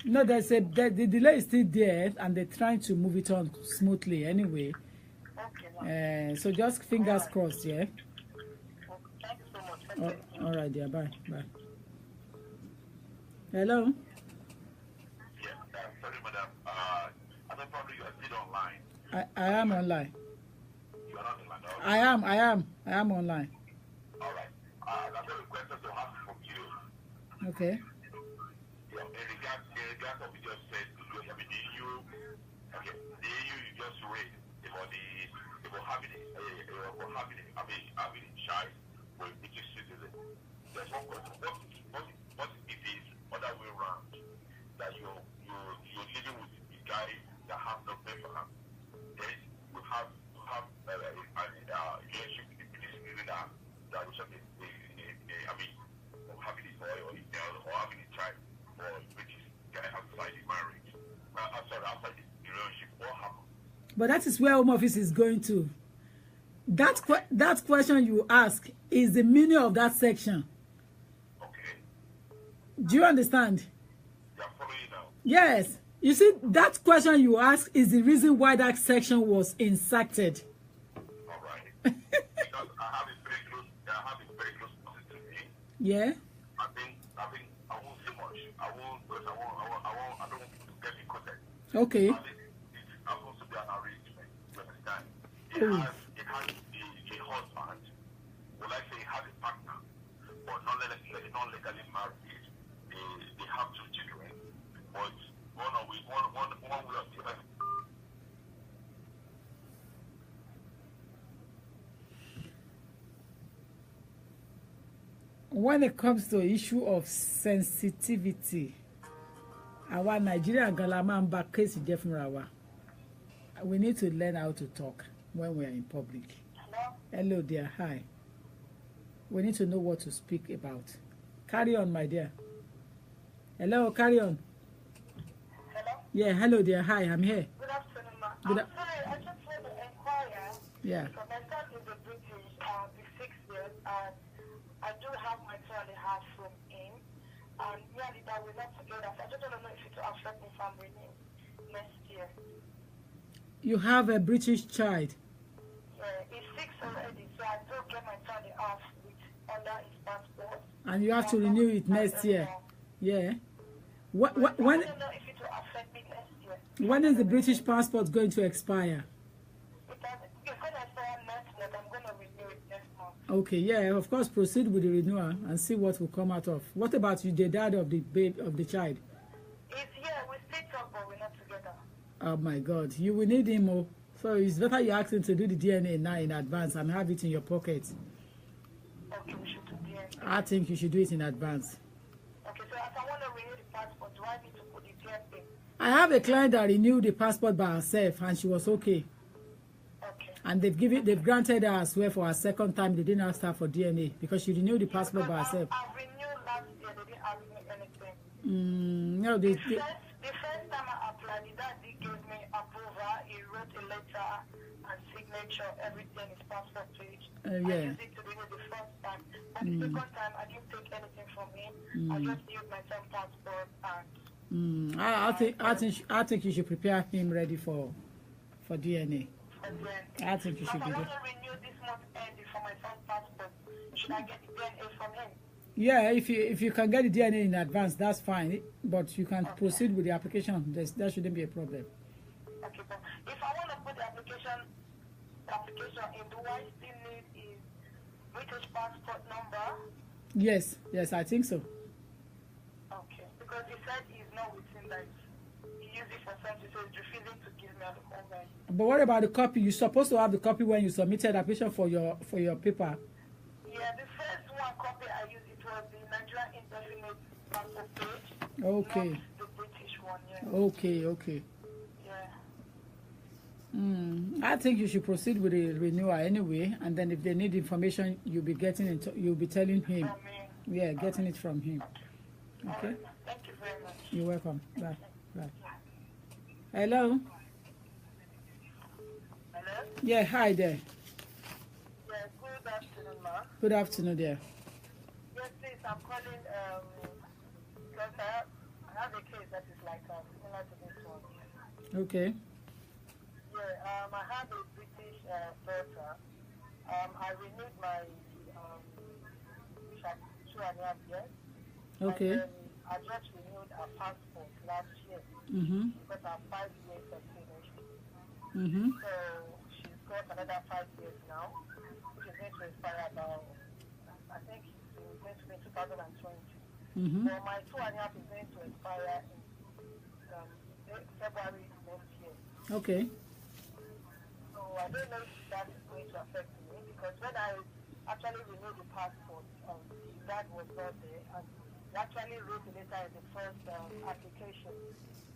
No, the delay is still there, and they're trying to move it on smoothly anyway. So just fingers crossed, yeah. Thank you so much. All right, dear. Bye. Hello. Yes, sorry, madam. I don't probably you are still online. I am online. You are not online. I am online. All right. I've got a question to ask from you. Okay. Yeah, in regards to what we just said, I mean, the EU you just read about having a child with British citizen. There's one question. What if it is other way around? That you're living with a guy that has no paper, then you have a relationship with the British citizen that was having a boy or having a child or British guy outside the marriage. Outside the relationship, what happens? But that is where Home Office is going to. That question you ask is the meaning of that section. Okay. Do you understand? Yeah, I'm following you now. Yes. You see, that question you ask is the reason why that section was inserted. All right. Because I have a very close person to me. Yeah. I think I won't say much. I don't want to get in contact. Okay. It happens to be an arrangement. You understand? It has a husband. Well, I say it has a partner, but not legally married. They have 2 children, but one way or the other. When it comes to issue of sensitivity, our Nigerian Galaman back case Jeffrawa, we need to learn how to talk when we are in public. Hello dear, hi. We need to know what to speak about. Carry on, my dear. Hello, carry on. Hello? Yeah, hello there. Hi, I'm here. Good afternoon, ma. Good I'm sorry, I just want to inquire. Yeah. Because my son is a British, he's 6 years, and I do have my 2.5 from him. And nearly that we're not together. So I just want to know if it will affect me if I'm renewing next year. You have a British child. Yeah, he's 6 already, so I do get my 2.5 with under his passport. And you have to renew it next year. Yeah. When I don't know if it will affect me next year. when is the British passport going to expire? It's going to expire next month. I'm going to renew it next month. Okay, yeah, of course, proceed with the renewal and see what will come out of. What about you, the dad of the babe of the child? He's here. We split up, but we're not together. Oh my God, you will need him, oh. So it's better you ask him to do the DNA now in advance and have it in your pocket. Okay, we should do DNA. I think you should do it in advance. Okay, so if I want to renew the passport, do I need to put the DNA? I have a client that renewed the passport by herself and she was okay. Okay. And they've granted her as well for her second time. They didn't ask her for DNA because she renewed the passport by herself. I renewed last year. They didn't ask me anything. No, The first time I applied, the daddy gave me approval. He wrote a letter and signature, everything, his passport page. Yeah. I used it to renew the first time. But the second time, I didn't take anything from him. I just used my son's passport and. I think you should prepare him ready for DNA. I think you should do I that. want to renew this month ending for my son's passport. Should I get the DNA from him? Yeah, if you can get the DNA in advance, that's fine. But you can proceed with the application. That shouldn't be a problem. Okay, but if I want to put the application in, do I still need his British passport number? Yes, I think so. Okay, because he said he's not with him, that he used it for something, so he's refusing to give me at the moment. But what about the copy? You're supposed to have the copy when you submitted the application for your paper. Yeah, the first one copy I used, it was the Nigerian indefinite passport page. Okay. Not the British one, yeah. Okay. Yeah. I think you should proceed with the renewal anyway, and then if they need information, you'll be getting it. You'll be telling him. Yeah, getting it from him. Okay. Thank you very much. You're welcome. Bye. Hello. Hello? Yeah. Hi there. Yeah, good afternoon, ma. Good afternoon there. Yes, please, I'm calling because I have a case that is like similar to this one. Okay. Yeah, I have a British daughter. I renewed my 2.5 years. Okay. And, I just renewed her passport last year because I have 5 years of finished. So she's got another 5 years now, which is going to expire about, I think it's going to be 2020. So my 2.5 is going to expire in February next year. Okay. So I don't know if that is going to affect me because when I actually renewed the passport, the dad was not there, and he actually wrote a letter in the first application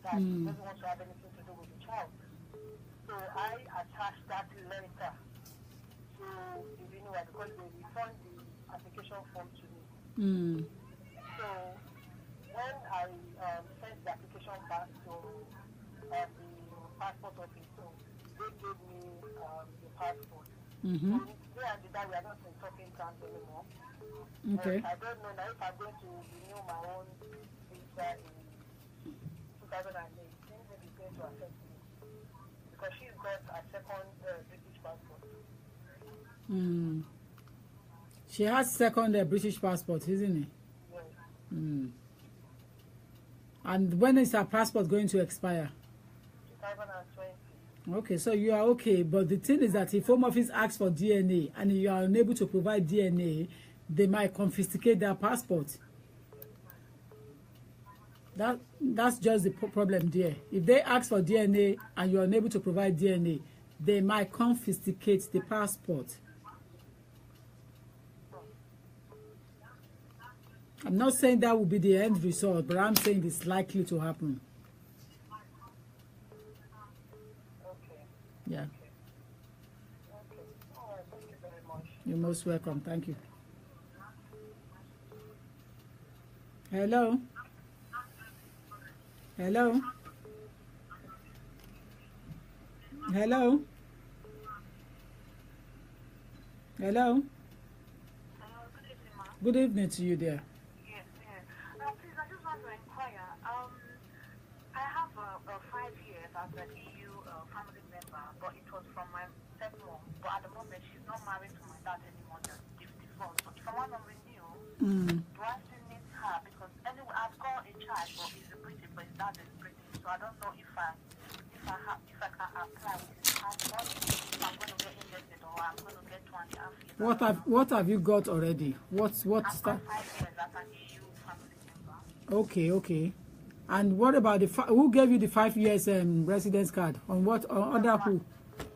that he doesn't want to have anything to do with the child. So I attached that letter to the renewal because they returned the application form to me. So when I sent the application back to the passport office, so they gave me the passport. So me and the dad, we are not in talking terms anymore. Okay. I don't know now if I'm going to renew my own visa in 2018, maybe it's going to affect me. Because she's got a second British passport. She has second British passport, isn't it? Yes. And when is her passport going to expire? 2020. Okay, so you are okay, but the thing is that if Home Office asks for DNA and you are unable to provide DNA, they might confiscate their passport. That's just the problem there. If they ask for DNA and you are unable to provide DNA, they might confiscate the passport. I'm not saying that will be the end result, but I'm saying it's likely to happen. Okay. Yeah. Okay. All right. Thank you very much. You're most welcome. Thank you. Hello. Hello. Hello. Hello. Good evening, ma'am. Good evening to you there. Yes, yes. Please, I just want to inquire. I have 5 years as an EU family member, but it was from my stepmom. But at the moment, she's not married to my dad anymore. They've divorced. So if I want to renew, do I still need her? Because anyway, I've got a child, but he's a British, but his dad is British. So I don't know if I can apply with his passport. If I'm going to get invested or I'm going to get 2.5 years. What have you got already? What's I've got 5 years as an EU family member. Okay. And what about who gave you the 5 years residence card? On what under who?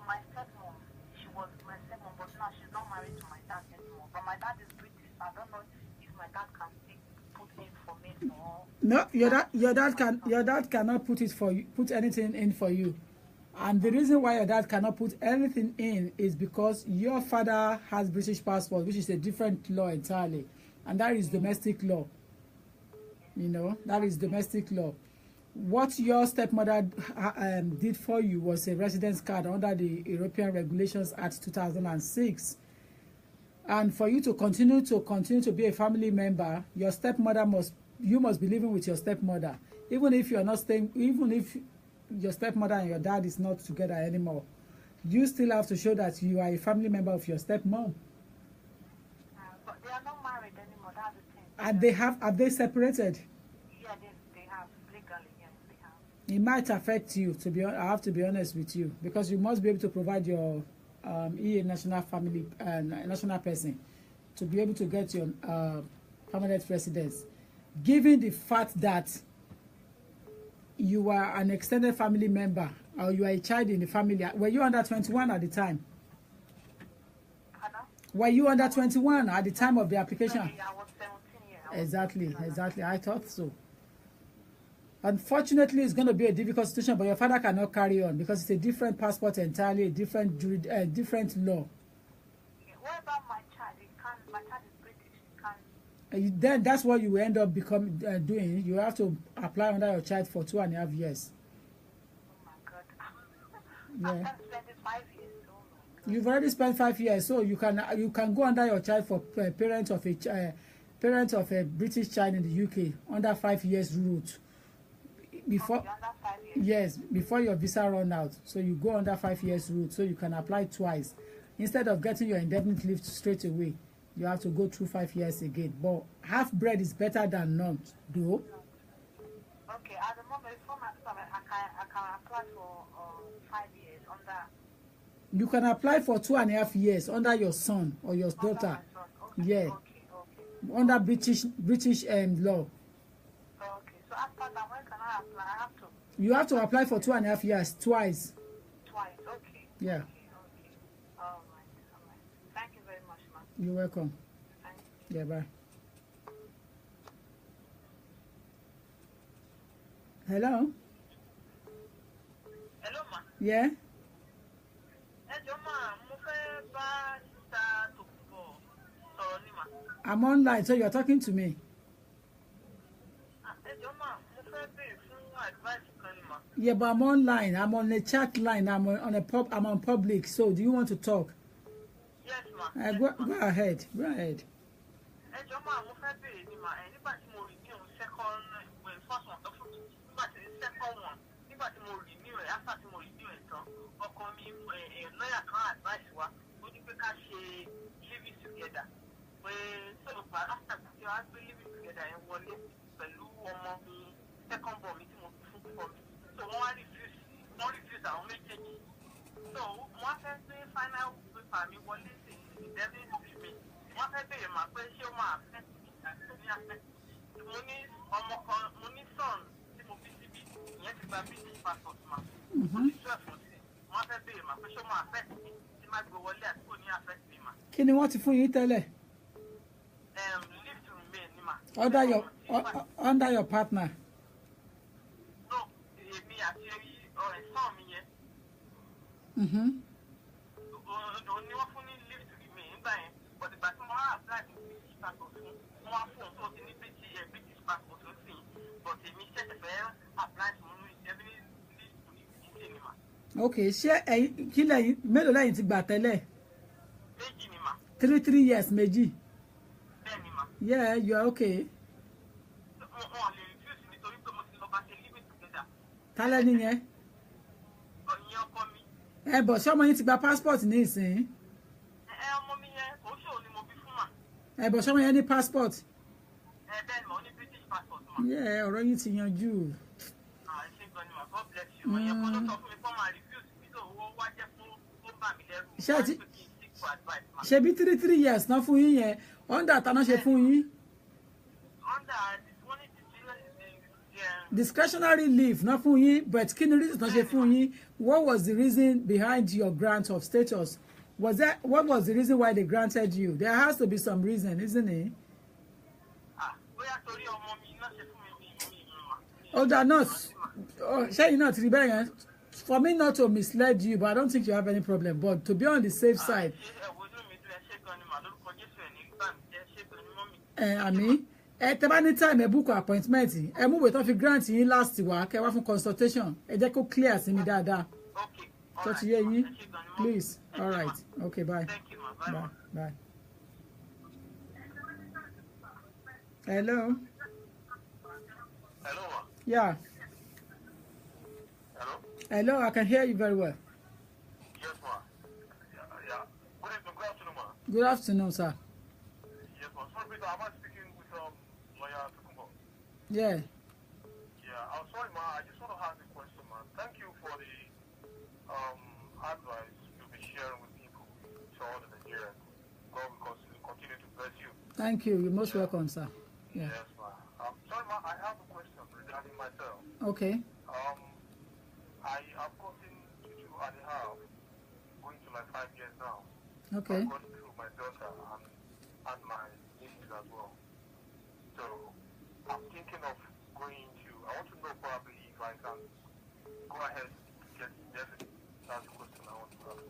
My stepmom. She was my stepmom, but now she's not married to my dad anymore. But my dad is British. I don't know if my dad can still put in for me or. No, your dad cannot put anything in for you. And the reason why your dad cannot put anything in is because your father has British passport, which is a different law entirely, and that is domestic law. You know, that is domestic law. What your stepmother did for you was a residence card under the European Regulations Act 2006. And for you to continue to be a family member, your stepmother must be living with your stepmother, even if you are not staying, even if your stepmother and your dad is not together anymore. You still have to show that you are a family member of your stepmom. But they are not married anymore. That's the thing. And have they separated? Yeah, they have legally. Yes, they have. It might affect you. I have to be honest with you, because you must be able to provide your EA national family national person to be able to get your permanent residence. Given the fact that you are an extended family member or you are a child in the family, were you under 21 at the time? Pardon? Were you under 21 at the time of the application? Yeah, I was 17 years. Exactly. I thought so. Unfortunately, it's going to be a difficult situation, but your father cannot carry on because it's a different passport entirely, a different law. Yeah, what about my child? My child is British. He can't. Then that's what you will end up doing. You have to apply under your child for 2.5 years. Oh my God. Yeah. I've spent 5 years. Oh my God. You've already spent 5 years, so you can go under your child for parent of a British child in the UK under 5 years route. Before, under 5 years. yes, before your visa run out, so you go under 5 years route, so you can apply twice instead of getting your indefinite leave straight away. You have to go through 5 years again. But half bread is better than none, though. Okay, at the moment, I can apply for 5 years under. You can apply for 2.5 years under your son or your daughter. Okay, Yeah. Okay. Under British law. Okay, so after that, when can I apply? I have to. You have to apply for 2.5 years twice. Twice, okay. Yeah. Okay. All right. Thank you very much, ma'am. You're welcome. Thank you. Yeah, bye. Hello? Hello, ma. Yeah? I'm online, so you're talking to me. Yeah, but I'm online. I'm on a chat line. I'm on public. So, do you want to talk? Yes, ma. Go ahead. Go ahead. Kí ni wọ́n ti fún yín tẹ́lẹ̀? Under your partner. apply for British passport fún wọn wá fún òun tó ti ní British passport ó sì but èmi ṣẹ̀ṣẹ̀ fẹ́ apply fún indefinite leave to remain ni mà. Ok, ṣé ẹ̀yin kí lẹ́yìn mélòó lẹ́yìn ti gbà tẹ́lẹ̀? Méjì ni mà. 3 years méjì. Bẹ́ẹ̀ ni mà. Yeah, you are okay. Wọ́n lè refuse nítorí pé mo ti lọ bá ṣe living together. Tálẹ́ nìyẹn. Ọ̀yìn ọkọ mi. Ẹ bọ̀ ṣé ọmọ yín ti gba passport ní ìsìn? Ọmọ mi yẹn kò ṣòro ni mo bí fún mà. Ẹ bọ̀ ṣé ọmọ yẹn ní passport? Bẹ́ẹ̀ ni mà ó ní British passport mà. Yeah, ọ̀rọ̀ yín ti yanjú. Ẹ ṣe gan ni mà, God bless you. Ọ̀yìn ọkọ ló sọ fún mi pé máa refuse mi tó owó wá jẹ́ fún ó bà mí lẹ́rù. Ṣé ẹ ti Wọ́n á ní pé kí n seek for advice mà. ṣebí 3 years náà fún yín yẹn under tana ṣe fún yín? Under this one is Discretionary leave náà fún yín, but kí ni reason náà ṣe fún yín? What was the reason behind your grant of status? What was the reason why they granted you? There has to be some reason, isn't it? bóyá torí ọmọ mi náà ṣe fún mi ní mà. Oh, they're not. Ṣé yín náà ti rí bẹ́ẹ̀ yẹn? For me not to mislead you, but I don't think you have any problem. But to be on the safe side. Àmì tẹ́ bá ní time ẹ book appointment ẹ mú ìwé tán fi grant yín last wá kẹ́ wá fún consultation ẹ jẹ́ kó clear sí mi dáadáa. Tó ti yé yín? Please. All right. Okay, bye. Bye. Bye. Hello. Hello, ma. Yeah. Hello? Hello, I can hear you very well. Yes, ma. Yeah. Good afternoon, ma. Good afternoon, sir. Yes, ma. Sorry, Peter, am I speaking with lawyer Tukumbo? Yeah. Yeah, I'm sorry, ma. I just want to ask a question, ma. Thank you for the advice you'll be sharing with people to all the Nigerians. God will continue to bless you. Thank you. You're most welcome, sir. Yeah. Yes, ma. Sorry, ma. I have a question regarding myself. Okay. I have gotten to 2.5, going to like 5 years now. Okay. I've gone through my daughter and my nieces as well. So I'm thinking of going to, I want to know probably if I can go ahead to get indefinite. That's the question I want to ask.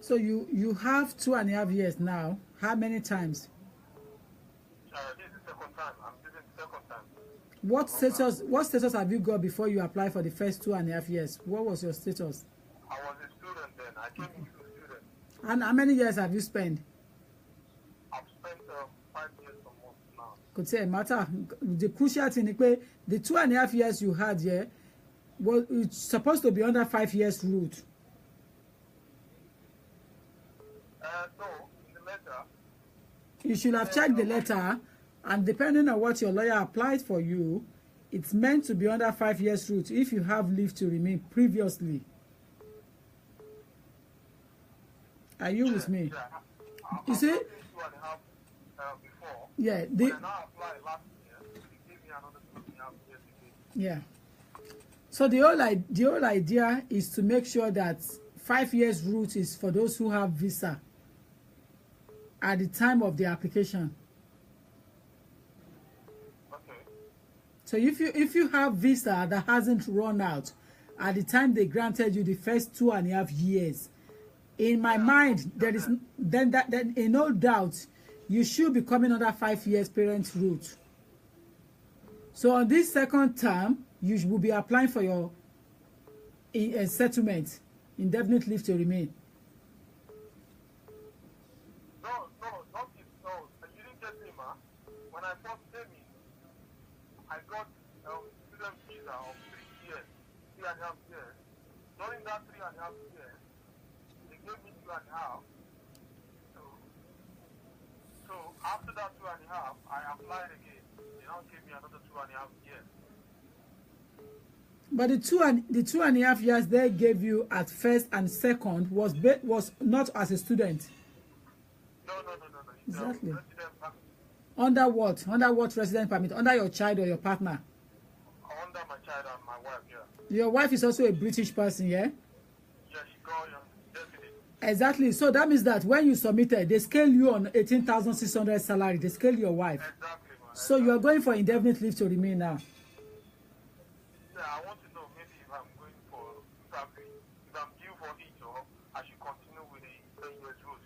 So you have 2.5 years now. How many times? This is the second time. I'm doing the second time. What status have you got before you apply for the first 2.5 years? What was your status? I was a student then. I came into a student. And how many years have you spent? I've spent 5 years or more now. Could say matter. The crucial thing is the 2.5 years you had here was it's supposed to be under 5 years route. No, in the letter. You should have checked the letter, and depending on what your lawyer applied for you, it's meant to be under 5 years route if you have leave to remain previously. Are you with me? Yeah. You see? 2.5 before. Yeah. When I now applied last year, they gave me another 2.5 years again. Yeah. So the whole idea is to make sure that 5 years route is for those who have visa at the time of the application. Okay. So if you have visa that hasn't run out at the time they granted you the first 2.5 years, in my mind there is then in no doubt you should be coming under 5 years parent route. So on this second term, you will be applying for your settlement, indefinite leave to remain. No. You didn't get me, ma. When I first came in, I got student visa of 3 years, 3.5 years. During that 3.5 years, they gave me 2.5. So after that 2.5, I applied again. They now gave me another 2.5 years. But the 2.5 years they gave you at first and second was not as a student. No. Exactly. Resident permit. Under what? Under what resident permit? Under your child or your partner? Under my child and my wife, yeah. Your wife is also a British person, yeah? Yeah, she got definitely. Exactly. So that means that when you submitted, they scale you on 18,600 salary. They scale your wife. Exactly, man. So you are going for indefinite leave to remain now. Yeah, I want to know maybe if I'm going for probably if I'm due for it or I should continue with the 10 years route.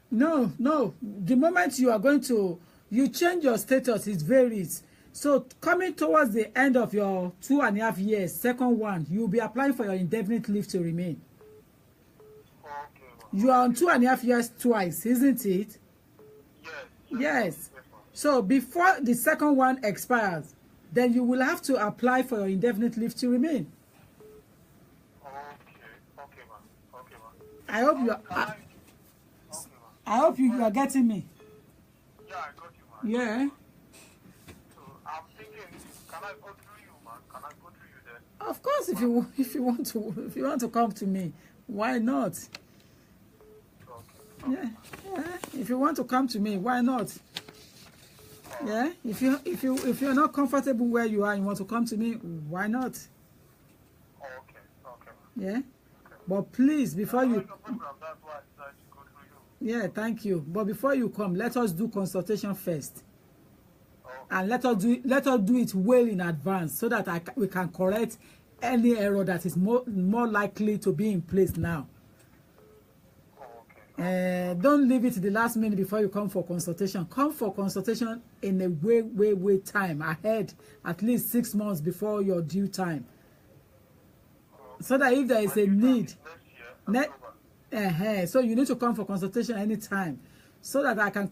No. The moment you are going to You change your status, it varies. So coming towards the end of your 2.5 years, second one, you'll be applying for your indefinite leave to remain. Okay, ma'am. You are on 2.5 years twice, isn't it? Yes. So before the second one expires, then you will have to apply for your indefinite leave to remain. Okay, ma'am. Okay, ma'am. I hope you are, Okay, ma'am. I hope you are getting me. Yeah, I got you, ma'am. Yeah. So I'm thinking, can I go through you, man? Can I go through you then? Of course, if you want to come to me, why not? Okay. Yeah. If you want to come to me, why not? Yeah. If you're not comfortable where you are, and you want to come to me, why not? Okay. Yeah. But please, before you, That's why I decided to go through you. yeah, thank you. But before you come, let us do consultation first, Okay. and let us do it well in advance, so that we can correct any error that is more likely to be in place now. Okay. Don't leave it to the last minute before you come for consultation. Come for consultation in a way time ahead, at least 6 months before your due time, so that if there is a need, Next year, so you need to come for consultation anytime, so that I can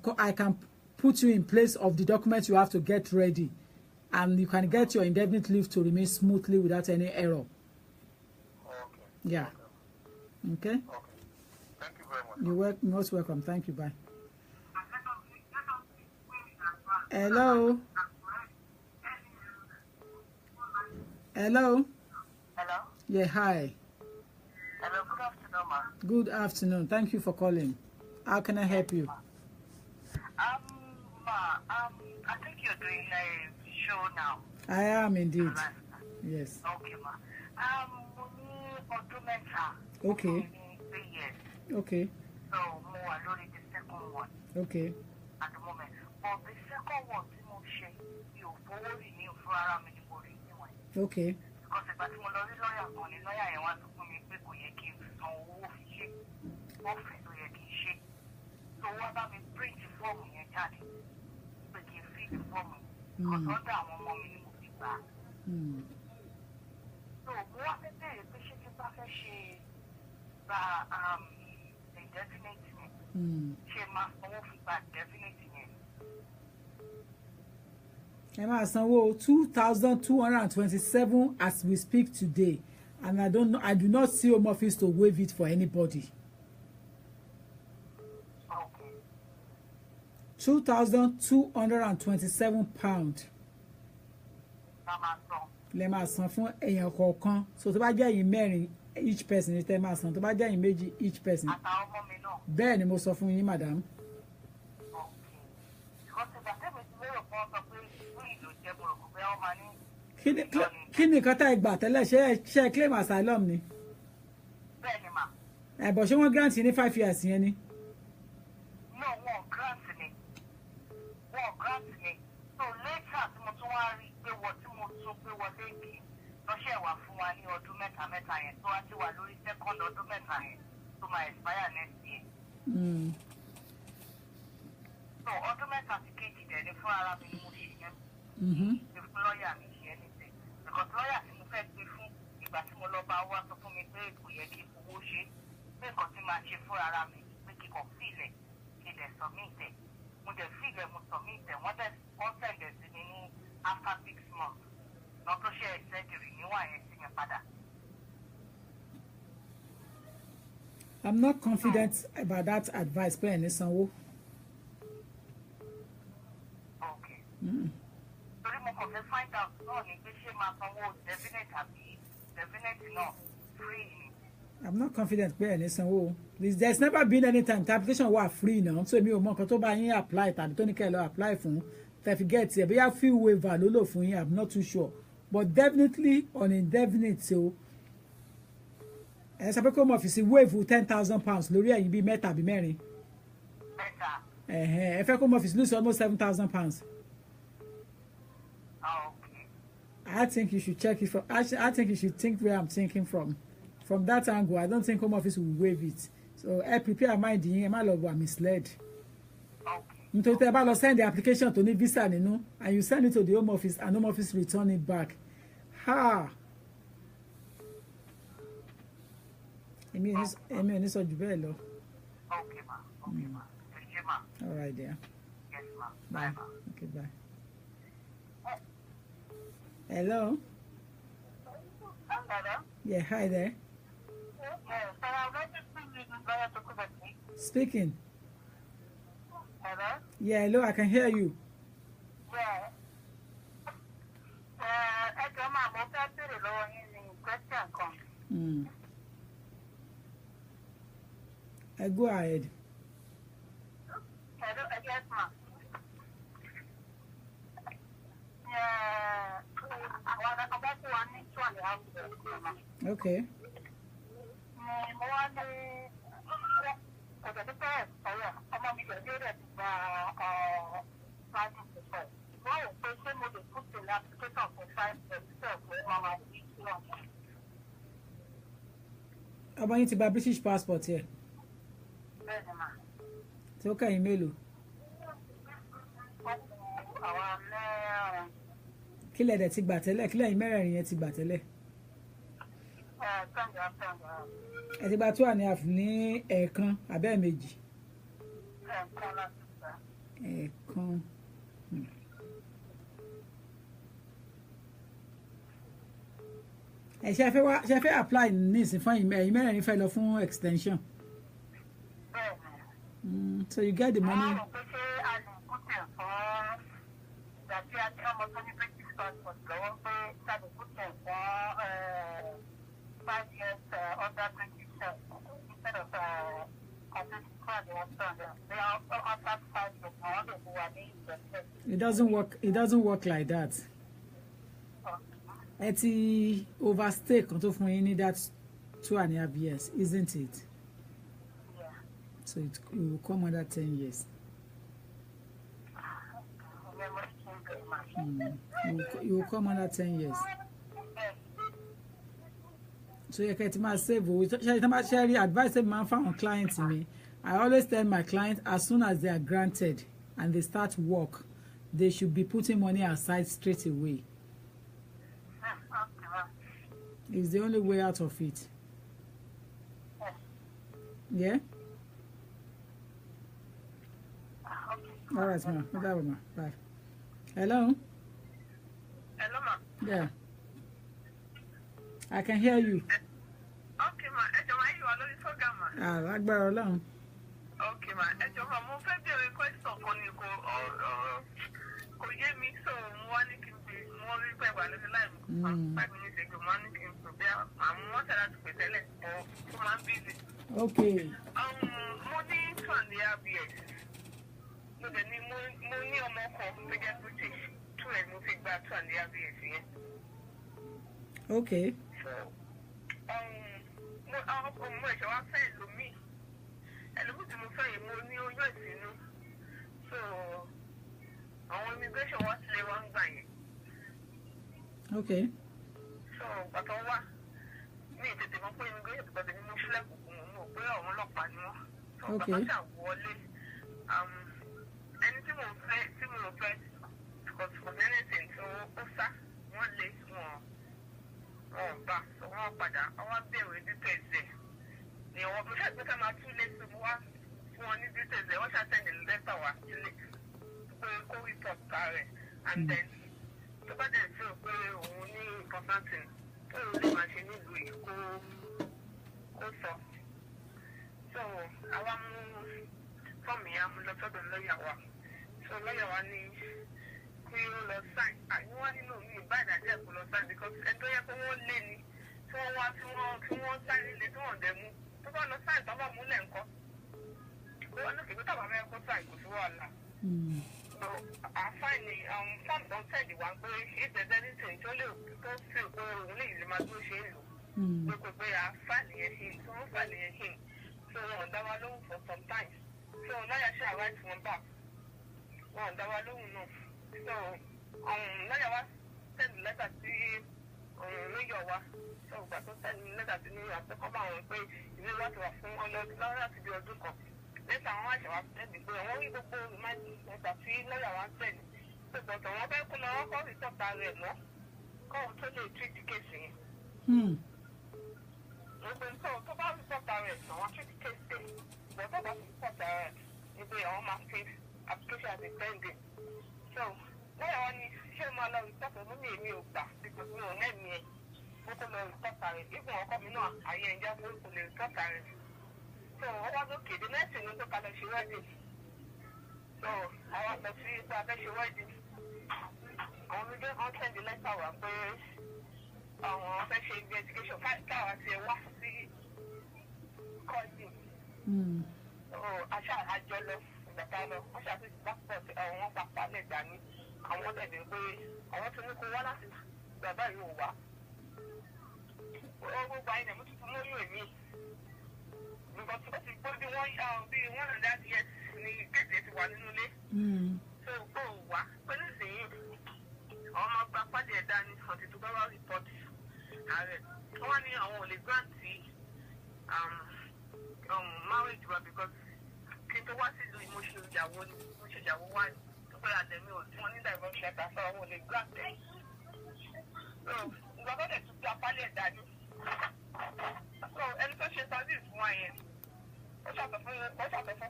put you in place of the documents you have to get ready, and you can get your indefinite leave to remain smoothly without any error. Okay. Yeah. Okay. Okay. Thank you very much. You're most welcome. Thank you. Bye. Hello. Hello. Hello? Yeah. Hi. Hello, good afternoon, ma. Good afternoon. Thank you for calling. How can I help you? I think you're doing a show now. I am indeed. Yes. Okay, ma. Mo ní ọdún mẹ́ta. Okay. Mo ní 3 years. Okay. So, mo wà lórí the second one Okay. at the moment. But the second one tí mo ṣe, mi ò fowó rì ní fún ara mi ni mo rí níwọ̀n. Okay. Because ìgbà tí mo lọ rí lọ́ọ̀yà kan ni lọ́ọ̀yà yẹn wá sọ fún mi pé kò yẹ kí n san owó fi ṣe. Ọ́fíìsì ló yẹ kí n ṣe. So, wọ́n bá mi print fọ́ọ̀mù yẹn jáde. Pé kí n fill fọ́ọ̀mù. Because ọ̀dọ̀ àwọn ọmọ mi ni mo fi gbà á. Hmm. So, mo wá fẹ́ bẹ̀rẹ̀ pé ṣé tí bá fẹ́ ṣe gba indefinite yẹn, Hmm. ṣé máa sanwó fi gba indefinite yẹn? Ẹ máa sanwó 2,227 as we speak today, and I do not see Home Office to waive it for anybody. Okay. 2,227 pound Ká máa san. lẹ máa san fún èèyàn kọ̀ọ̀kan. So tó bá jẹ́ ẹ̀yin mẹ́rin each person ní tẹ́ máa san, tó bá jẹ́ ẹ̀yin méjì each person. Àtàwọn ọmọ mi náà. Bẹ́ẹ̀ ni mo sọ fún yín, madam. Okay. Because ìgbà tẹ́mi ti lérò pé wọ́n sọ pé ìlú ìlú jẹ́ mo rò pé wọ́n máa ní. Kí ni nǹkan tá ẹ gbà tẹ́lẹ̀, ṣé ẹ claim asylum ni? Bẹ́ẹ̀ ni mà. Bọ̀ ṣé wọ́n grant yín ní 5 years yẹn ni? No, wọ́n grant ni. Wọ́n grant ni. So later tí mo tún wá rí pé wọ́n tí mo tún gbé wọlé kì í lọ́ṣẹ̀ wà fún wa ní ọdún mẹ́ta yẹn tó wá ti wà lórí second ọdún mẹ́ta yẹn tó máa expire next year. Hmm. So ọdún mẹ́ta ti kejì dẹ̀ ní fún ara mi ni mo ṣe yẹn. Mhm. Ṣe fún lọ́ọ̀yà mi ṣe anything. Because lọ́ọ̀yà tí mo fẹ́ gbé fún ìgbà tí mo lọ bá wá sọ fún mi pé kò yẹ kí n fowó ṣe. Pé nǹkan tí máa ṣe fún ara mi pé kí kò fílẹ̀ kí lẹ̀ submit ẹ̀. Mo dẹ̀ fílẹ̀ mo submit ẹ̀ wọ́n sẹ̀dẹ̀ sí mi ní after 6 months. Lọ tó ṣe ẹ̀sẹ̀dìrì níwà yẹn sí yẹn padà. I'm not confident about that advice pé ẹni sanwó. Okay. Torí mo kàn fẹ́ find out náà ni pé ṣé máa sanwó definite àbí definite náà free ni. I'm not confident pé ẹni sanwó. There's never been any time the application wà free now, so èmi ò mọ nǹkan tó bá yín apply tàbí tó ní kẹ́ ẹ lọ apply fún tẹ̀fi get ẹ̀ bóyá free waiver ló lò fún yín, I'm not too sure, but definitely on indefinite so ẹ sọ pé kó mọ̀ fi sí waive 10,000 pounds lórí ẹ̀yin bíi mẹ́ta àbí mẹ́rin. Better. Ẹ fẹ́ kó mọ̀ fi sí lose almost 7,000 pounds. Okay. I think you should check it from. I think you should think where I'm thinking from. From that angle, I don't think Home Office will waive it. So I prepare mind yín, ẹ má lọ wà misled. Okay. nítorí tẹ́ bá lọ send the application tó ní visa nínú and you send it to the home office and home office return it back èmi ò ní sọ jù bẹ́ẹ̀ lọ. Okay, ma. Okay, ma. Thank you, ma. All right, dear. Yes, ma. Bye. Bye, ma. Okay, bye. Hello. Hello? Yeah, hi there. Yes, so I'd like to speak to you very quickly. Speaking. Hello? Yeah, hello, I can hear you. Yeah. Ẹ jọ̀ọ́ máa mo fẹ́ béèrè lọ́wọ́ yín ní question kan. Go ahead. Hello, yes, ma. Àwọn ọba tí wọ́n ní 2.5 years, ma. Okay. Mo wá ní ọ̀dọ̀ tó fẹ́ ọ̀rọ̀ ọmọ mi lọ́dún rẹ̀ ti gba private school. Wọ́n ò pé ṣé mo lè put in application for 5 years fún ọmọ mi tí wọ́n mọ̀. Ọmọ yín ti gba British passport yẹ. Bẹ́ẹ̀ni mà. Tí ó kẹ́yìn mélòó? Ó kù àwọn mẹ́rin. Kí lẹ̀dẹ̀ ti gbà tẹ́lẹ̀? Kí lẹ́yìn mẹ́rẹ̀ẹ̀rin yẹn ti gbà tẹ́lẹ̀? Tọ́ǹgà. Ẹ ti gba 2.5 ní ẹ̀ẹ̀kan abẹ́ méjì. Ẹ̀ẹ̀kan láti gbà. Ẹ̀ẹ̀kan. Ẹ ṣe fẹ́ apply nísìn fún ẹ̀yin mẹ́rẹ̀ẹ̀rin fẹ́ lọ fún extension. Bẹ́ẹ̀ni. So you get the money. Àwọn òpin ṣé a lè kúkẹ̀ fún ìgbà tí a ní ọmọ tó ní British passport lọ́wọ́ pé a lè kúkẹ̀ fún 5 years under British instead of completing 2.5 years. They are after 5 years now they who are being invested. It doesn't work like that. Ẹ ti overstay kan tó fún yín ní that 2.5 years, isn't it? Yeah. So it will come under 10 years. You will come under 10 years. So you can save. Share advice man found clients me. I always tell my clients as soon as they are granted and they start work, they should be putting money aside straight away. It's the only way out of it. Yeah? All right, ma. Okay, ma. Bye. Hello? Hello, ma. Yeah. I can hear you. Okay, ma. Ẹ jọ̀ọ́ yìí wà lórí program, ma. Lágbára Ọlọ́run. Okay, ma. Ẹ jọ̀ọ́ ma, mo fẹ́ béèrè question kan ní kò yé mi, so mo wá ní kí n pè mo rí pé wà lórí line 5 minutes ago, mo wá ní kí n pè bí àwọn wọ́n ṣe láti pè tẹ́lẹ̀ tó máa ń busy. Okay. Mo ní 2.5 years. Mo dẹ̀ ní mo ní ọmọ kan tó jẹ́ British 2 ẹ̀ mo fi gba 2.5 years yẹn. Okay. So, mo ẹ̀ṣẹ̀ wá fẹ́ ẹlòmíì tí mo fẹ́ yìí mo ní oyún ìsínú. So, àwọn immigration wá sílé wá ń gbà yẹn. Okay. So, pàtó wá ní ìtètè mọ́ pé immigration ti pàtó ní mo ṣílẹ̀ kùkù mọ̀ pé àwọn ọlọ́pàá ni wọ́n. So, Okay. bàbá ṣà wọlé. Ẹni tí mo fẹ́ kò sí anything so ó sá wọ́n lé wọn bá so wọ́n padà wọ́n bẹ̀rẹ̀ details ẹ̀ ni wọ́n bí wọ́n ṣe máa tún lé sí mo wá fún wọn ní details ẹ̀ wọ́n ṣe send letter wá sílé pé kó report rẹ̀ and then tó bá dẹ̀ sí pé òun ní important thing tó lè máa ṣe nílùú yìí kó sọ so àwa mú fọ́ọ̀mù yẹn mú lọ sọ́dọ̀ lọ́ọ̀yà wa so lọ́ọ̀yà wa ní kí ó lọ sign àyíwọ́n nínú mi ìbáàdájẹ́ kò lọ sign because ẹni tó yẹ kó wọ́n lé ni tí wọ́n wá tí wọ́n sign nílé tí wọ́n dẹ̀ mú tó bá lọ sign tó bá múlẹ̀ nǹkan kó wọ́n ní kìí tàbá fẹ́ kó sign kò sí wàhálà. So àfáìní form don send wá pé if there's anything tó lè tó fi pé òun lè lè máa gbé ṣe é lò pé kò pé àfáìní yẹn hìn tí wọ́n fàìní yẹn hìn so wọ́n dá wa lóhùn for some time so lọ́yà ṣe àwáìtì wọn back wọ́n dá wa lóhùn náà. So, lọ́yà wa send letter sí lọ́yà wa. So, ìgbà tó send letter sí ní àtẹ́kọ́ bá wọn pé ìwé wa ti wà fún ọlọ́dún láti bí ọdún kan. lẹ́tà àwọn àṣẹwà tẹ̀lé pé wọ́n rí gbogbo ìmájì lẹ́tà tí lọ́ọ̀yà wa tẹ̀lé pé bọ̀tọ̀ wọn fẹ́ kó lọ wọ́n kọ́ rìpọ́tà rẹ̀ mọ́ kóhun tó lè treat kéèsì yẹn. gbogbo nǹkan tó bá rìpọ́tà rẹ̀ àwọn treat kéèsì yẹn bọ̀tọ̀ bá rìpọ́tà rẹ̀ ni pé àwọn máa fi application as a pending. so lọ́ọ̀yà wa ni ṣé máa lọ rìpọ́tà mú mi èmi ò gbà because mi ò lẹ́mìí ẹ̀ mo kó lọ rìpọ́tà rẹ̀ ibùn ọkọ mi náà ayé ẹ̀já fún kò lè rìpọ́tà rẹ̀. so wọ́n wá lókè the next thing ni tó kalẹ̀ ṣe wedding. so àwọn àgbẹ̀ sí ipò abẹ́ ṣe wedding. àwọn mi dé wọ́n send letter wá pé àwọn fẹ́ ṣe investigation káwa ti wá sí kọ́ọ̀tì. àṣà àjọ lọ ìgbàta lọ wọ́n ṣàfihàn passport àwọn pàpà lẹ̀ dání àwọn tẹ̀lé pé àwọn tó ní kó wá láti bàbá yìí ò wá. gbogbo àyìnbó mo tuntun lóyún èmi nǹkan tó ti gbọ́ bí wọ́n rìn dájú yẹn ní kéde ti wà nínú ilé. so ó wá pẹ̀lú ìsìn àwọn ọmọ gba pàdé ẹ̀dá ní ọ̀tí tó bá wá report ààrẹ wọ́n ní àwọn ò lè granti marriage wa because kí n tó wá sí ìlú mo ṣe ìyàwó wá ní tó pé àtẹ̀mí ò tí wọ́n ní divorce letter sọ àwọn ò lè grant ẹ̀. so ìgbà tó dẹ̀ tún gba pàdé ẹ̀dá ní. so ẹni tó ṣe service fún wa yẹn ó ṣàtọ̀ fún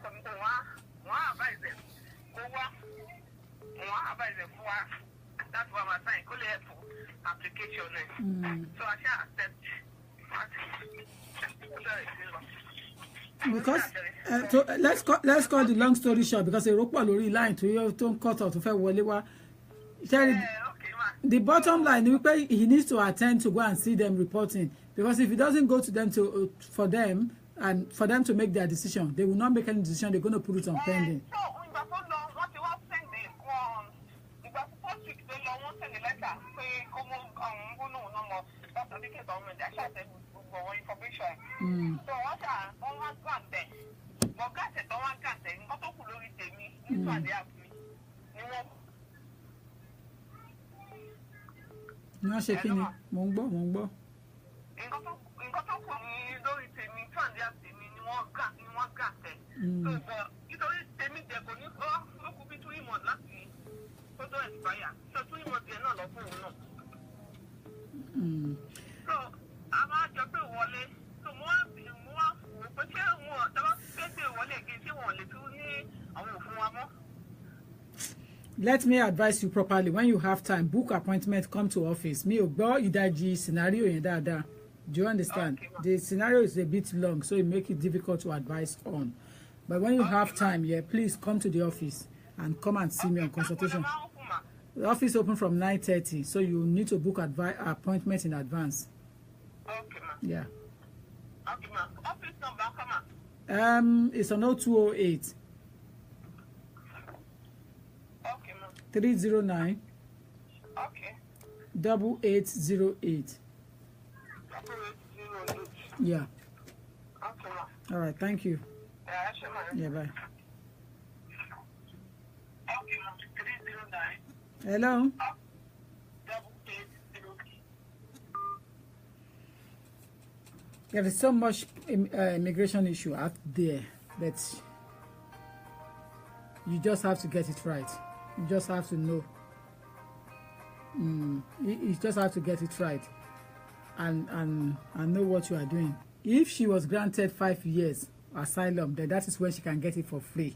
kọ́mítọ̀ wọ́n á advise kó wá wọ́n á advise fún wa that's why my sign kó lè help application ẹ̀. so I shall accept because let's cut the long story short because èrò pọ̀ lórí line tó ń cut off tó fẹ́ wọlé wá. The bottom line is he needs to attend to go and see them reporting because if he doesn't go to them for them to make their decision, they will not make any decision. They're going to put it on pending. Wọ́n ṣe kí ni mò ń gbọ́. nǹkan tó kù ní lórí tèmi tí àǹdí àtèmi ni wọ́n gà tẹ̀. nítorí tèmi jẹ kò ní kọ́ ó kú bí 2 months láti tó tó expire so 2 months yẹn náà lọ fún òun náà. so a máa jọ pé wọlé so mo wá wò pé ṣé wọn dábàá pé wọlé kí ṣé wọn lè tún ní àwọn òfin wa mọ́. Let me advise you properly. When you have time, book appointment, come to office. Me gbọ́ ìdajì scenario yẹn dáadáa. Do you understand? Okay, the scenario is a bit long, so it makes it difficult to advise on. But when you have time, please come to the office and come and see me on consultation. The office open from 9:30, so you need to book appointment in advance. Okay, ma. Yeah. Okay, ma. Office number, come on. It's on 0208. 309 okay 8808. 8808. Yeah. Okay, ma. All right, thank you. Yeah, sure, ma. Yeah, bye. Okay, ma. 309. Hello. 8808. There is so much immigration issue out there that you just have to get it right. You just have to know. You just have to get it right and know what you are doing. If she was granted 5 years asylum, then that is when she can get it for free.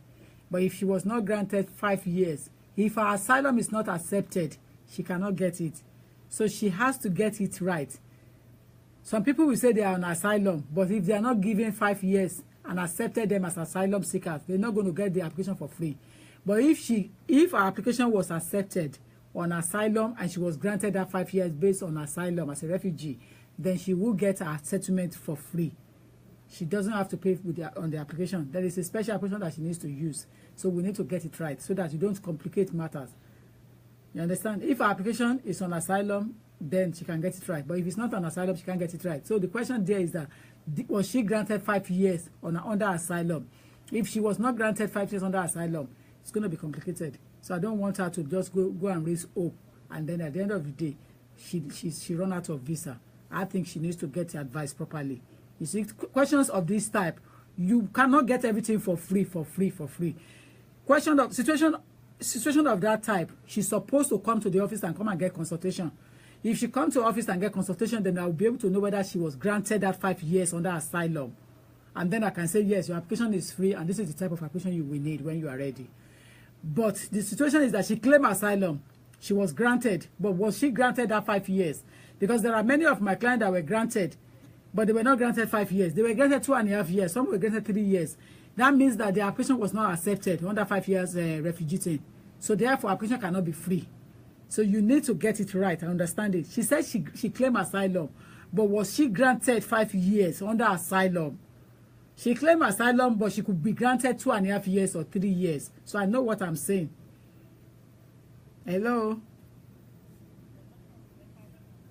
But if she was not granted 5 years, if her asylum is not accepted, she cannot get it. So she has to get it right. Some people will say they are on asylum, but if they are not given 5 years and accepted them as asylum seekers, they're not going to get the application for free. But if her application was accepted on asylum and she was granted that 5 years based on asylum as a refugee, then she will get her settlement for free. She doesn't have to pay on the application. There is a special application that she needs to use. So we need to get it right so that you don't complicate matters. You understand? If her application is on asylum, then she can get it right. But if it's not on asylum, she can't get it right. So the question there is that, was she granted 5 years under asylum? If she was not granted 5 years under asylum, it's going to be complicated. So I don't want her to just go and raise hope, and then at the end of the day, she run out of visa. I think she needs to get advice properly. You see, questions of this type, You cannot get everything for free. Question of situation of that type, she's supposed to come to the office and come and get consultation. If she comes to the office and get consultation, then I'll be able to know whether she was granted that 5 years under asylum. And then I can say, yes, your application is free, and this is the type of application you will need when you are ready. But the situation is that she claimed asylum. She was granted, but was she granted that 5 years? Because there are many of my clients that were granted, but they were not granted 5 years. They were granted 2.5 years. Some were granted 3 years. That means that the application was not accepted under 5 years refugee thing. So therefore, application cannot be free. So you need to get it right and understand it. She said she claimed asylum, but was she granted 5 years under asylum? She claimed asylum, but she could be granted 2.5 years or 3 years. So I know what I'm saying. Hello?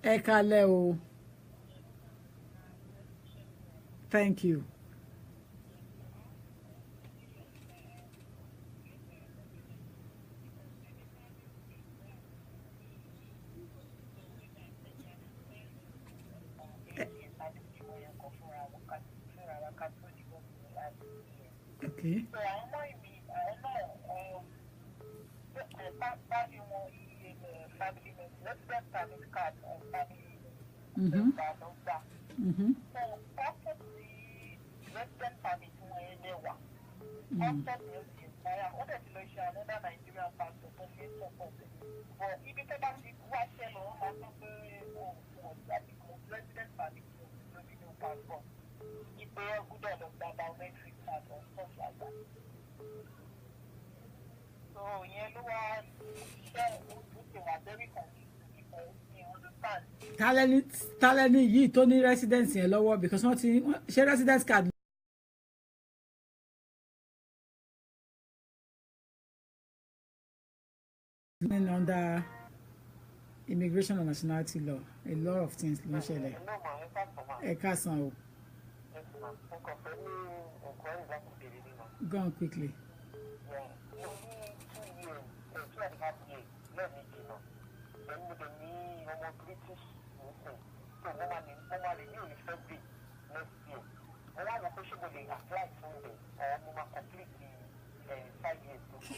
Ekaleo. Thank you. Okay. Mm-hmm. Mm-hmm. Tálẹ́ni yìí tó ní residence yẹn lọ́wọ́ because wọ́n ti ṣe residence card. Under immigration and nationality law, a lot of things ló ń ṣẹlẹ̀. Ẹ káàsán o. Go on quickly.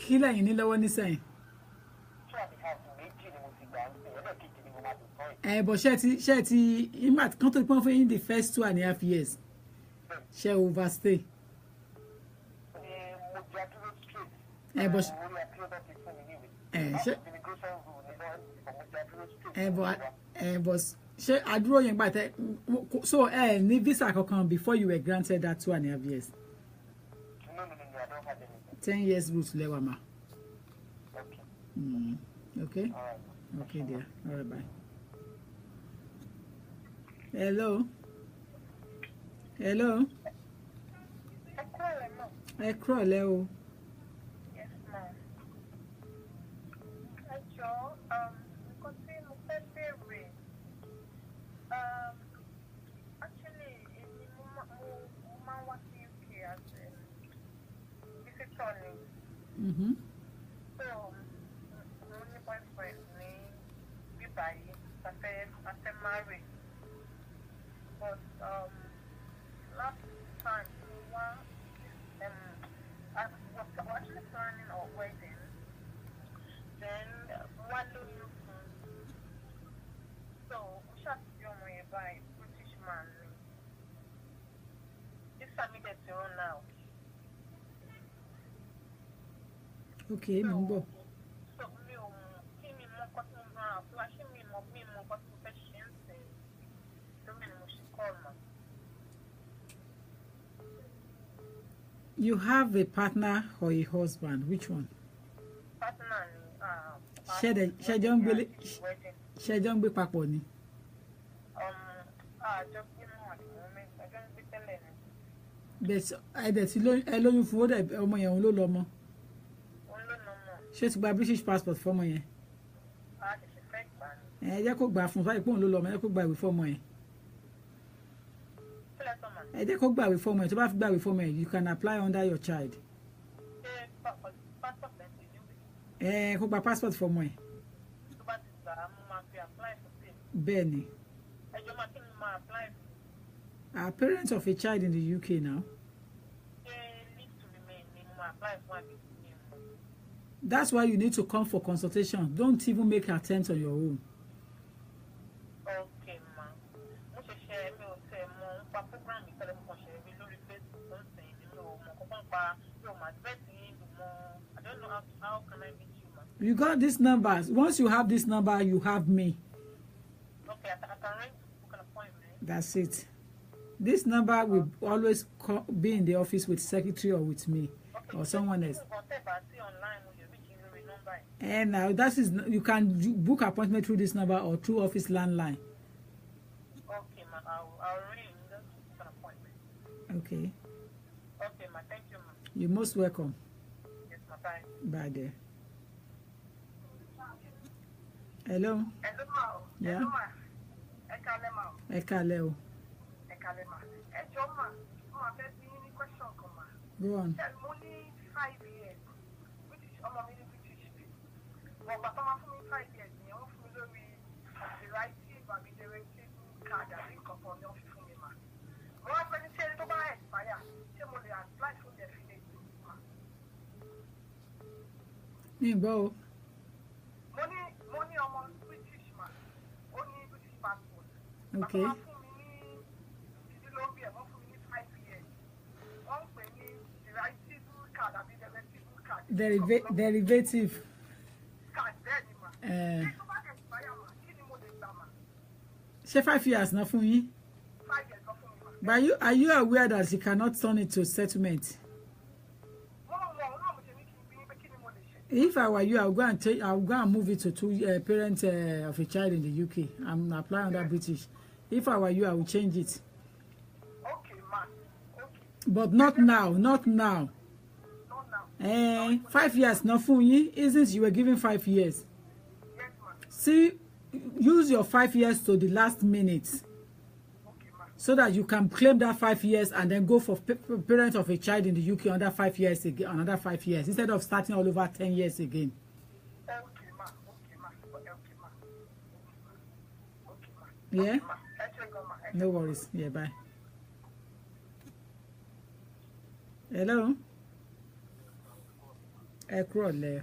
Kí lẹ́yìn ní lọ́wọ́ nísẹ̀yìn? But ṣé ti imat kan tó pọ́n fún yín the first 2.5 years ṣé overstay? But ṣé àdúró yẹn gbà tẹ so ní visa kankan before you were granted that 2.5 years? No, I don't have anything. 10 years route lewa ma. Okay. Okay. All right. Okay, dear. All right, bye. Hello. Hello. Ẹ kúrọ̀lẹ́ o. Yes, ma'am. Ẹ jọ̀ọ́, nǹkan tí mo fẹ́ béèrè, actually, èmi mo máa ń wá sí UK as visitor ni. So, mo ní boyfriend ní bíbáyìí, a fẹ́ marry. But last time, I was actually planning our wedding. Then one little so we shot by British man. This submitted to her now. Okay, mo ń bọ̀. So mi ò kí mi mọ nǹkan tí mo máa fún wa ṣé mi mọ nǹkan tí mo fẹ́ ṣe ń sìn lórí ni mo ṣe kọ́ ọ̀nà. You have a partner or a husband? Which one? Partner ni Ṣé jọ ń gbé papọ̀ ni? Just give me at the moment. I don't be telling him. Bẹ́ẹ̀ ẹ̀dẹ̀ tí ẹ lóyún fún ó dẹ̀ ọmọ yẹn òun ló lọ mọ́. Ṣé ti gba British passport fọ́mọ yẹn? Ẹ jẹ́ kó gbà fún báyìí pé òun ló lọ mọ́ ẹ jẹ́ kó gba ìwé fọ́mọ yẹn. Ẹ jẹ́ kó gbàwé fọ́mọ yẹn tó bá fi gbàwé fọ́mọ yẹn you can apply under your child. Kó gba passport fọ́mọ yẹn. Bẹ́ẹ̀ ni. Are parents of a child in the UK now? apply for it. That's why you need to come for consultation. Don't even make attempts on your own. Okay, ma. Mo ṣe share mi o se mo pa program mi tele mo share mi lórí Facebook something mi o mo ko pa yo ma bet yin mo. I don't know how can I meet you, ma. You got this number. Once you have this number, you have me. Okay, I can arrange to book an appointment. That's it. This number will always be in the office with secretary or with me or someone else. And now that is, you can book appointment through this number or through office landline. Okay, ma. I'll ring to book an appointment. Okay. Okay, ma. Thank you, ma. You're most welcome. Yes, ma. Bye. Bye there. Hello. Hello, ma. Yeah. Hello, ma. Ekale, ma. Ekale o. Ekale, ma. Ejo, ma. Ma fẹ́ bi ní question kan, ma. Go on. Mo ní 5 years. British, ọmọ mi ní British pay. Wọ́n gbà tó máa fún mi 5 years ni wọ́n fún mi lórí derivative àbí derivative card àbí nǹkan kan ni wọ́n fi fún mi, ma. Mo wá fẹ́ ní ṣé ẹni tó bá expire ṣé mo lè apply fún definite, ma. Mi gbọ́ o. Mo ní ọmọ British, ma. Ó ní British passport. Okay. Bàbá fún mi ní ìdí ló ń bí ẹ̀ wọ́n fún mi ní 5 years. Wọ́n ń pè ní derivative card àbí derivative card. Derivative. Card bẹ́ẹ̀ ni, ma. Ṣé tó bá expire, ma, kí ni mo lè gbà, ma? Ṣé 5 years náà fún yín? 5 years lọ fún mi, ma. But are you aware that you cannot turn it to settlement? If I were you, I'll go and move it to two parents of a child in the UK. I'm applying under British. If I were you, I would change it. Okay, ma. Okay. But not now. Not now. Not now. 5 years, not for you. Isn't you were given 5 years? Yes, ma. See, use your 5 years to the last minute, Okay, ma. so that you can claim that 5 years and then go for parent of a child in the UK under 5 years again, another 5 years, instead of starting all over 10 years again. Okay, ma. Okay, ma. Okay, ma. Okay, ma. Yeah? Ma. Ma. No worries. Yeah, bye. Hello? Ekrole.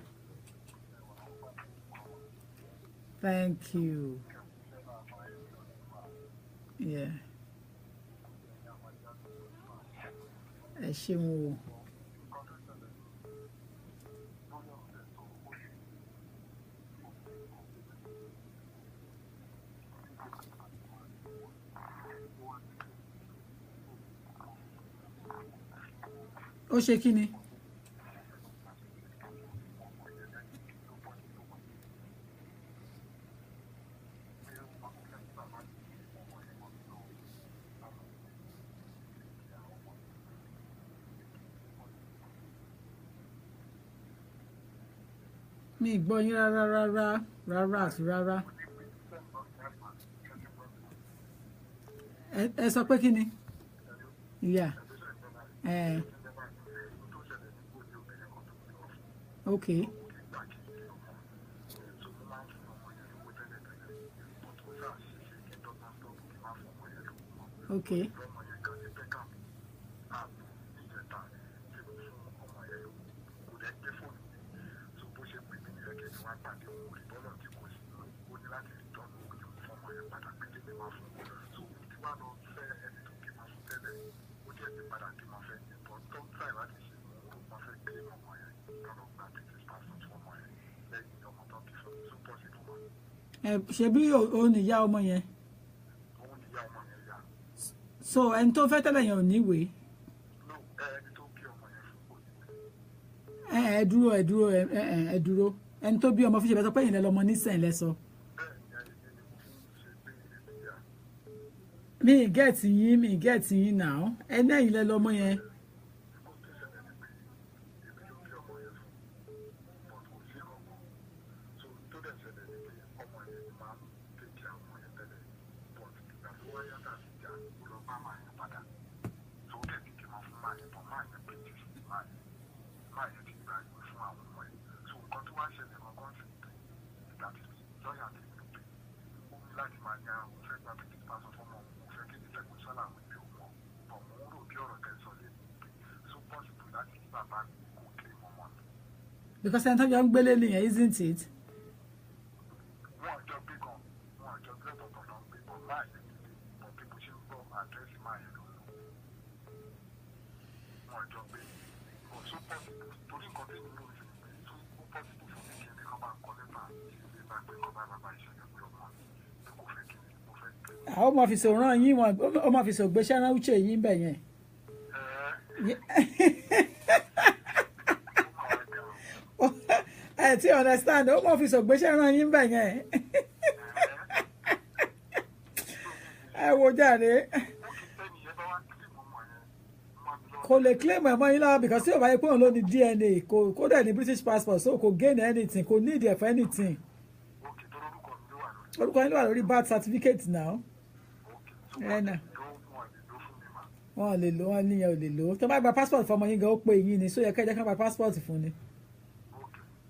Thank you. Yeah. Ẹ ṣeun o. Ó ṣe kí ni? Mi gbọ́ yín rárá àti rárá. Ẹ sọ pé kí ni? Ìyá. Okay. Okay. Ṣe bí o ní ìyá ọmọ yẹn. So ẹni tó fẹ́ tẹ́lẹ̀ yẹn ò ní ìwé. Ẹ dúró ẹni tó bí ọmọ fi ṣe bẹ sọ pé ìyẹn lọmọ nísìnyí lẹsọ. Mi gẹ̀ẹ́tì yín náà ẹni ẹ̀yìn lẹ lọmọ yẹn. Because ẹni tó jọ ń gbélé nìyẹn, isn't it? Wọ́n jọ gbé gan, wọ́n jọ gbé tọ̀tọ̀ lọ gbé bọ̀ láì ní ilé, bọ̀ bí mo ṣe ń gbọ́ àdírẹ́sì máa yẹn lọ. Wọ́n jọ gbé. Kò tó pọ́sibú torí nǹkan tí nínú ìṣe pé tó ó pọ́sibú fún mi kí ẹni kan máa kọ lẹ́tà ilé bá gbé kọ́ bá bàbá ìṣẹ̀lẹ̀ pé ọmọ mi kò fẹ́ kí ni mo fẹ́ gbé. Àwọn ọmọ fi sòrán yín wọn, ọmọ fi sògbéṣẹ́ rán Uche yín bẹ̀ yẹn. Ẹ ti understand, ó mọ̀ fi sògbéṣẹ́ rán yín bẹ̀ yẹn. Ẹ wo jàre. Kò lè claim ẹ̀mọ́ yín lára because tí ò bá yẹ pé òun ló ní DNA kò dẹ̀ ní British passport so kò gain anything kò need it for anything. Orúkọ yín ló wà lórí birth certificate now. Ẹ̀nà wọn lè lò wọn níyẹn ò lè lò tó bá gba passport fọmọ yín gan ó pé yín ni so yẹ kẹ́jẹ́ ká gba passport fún ni.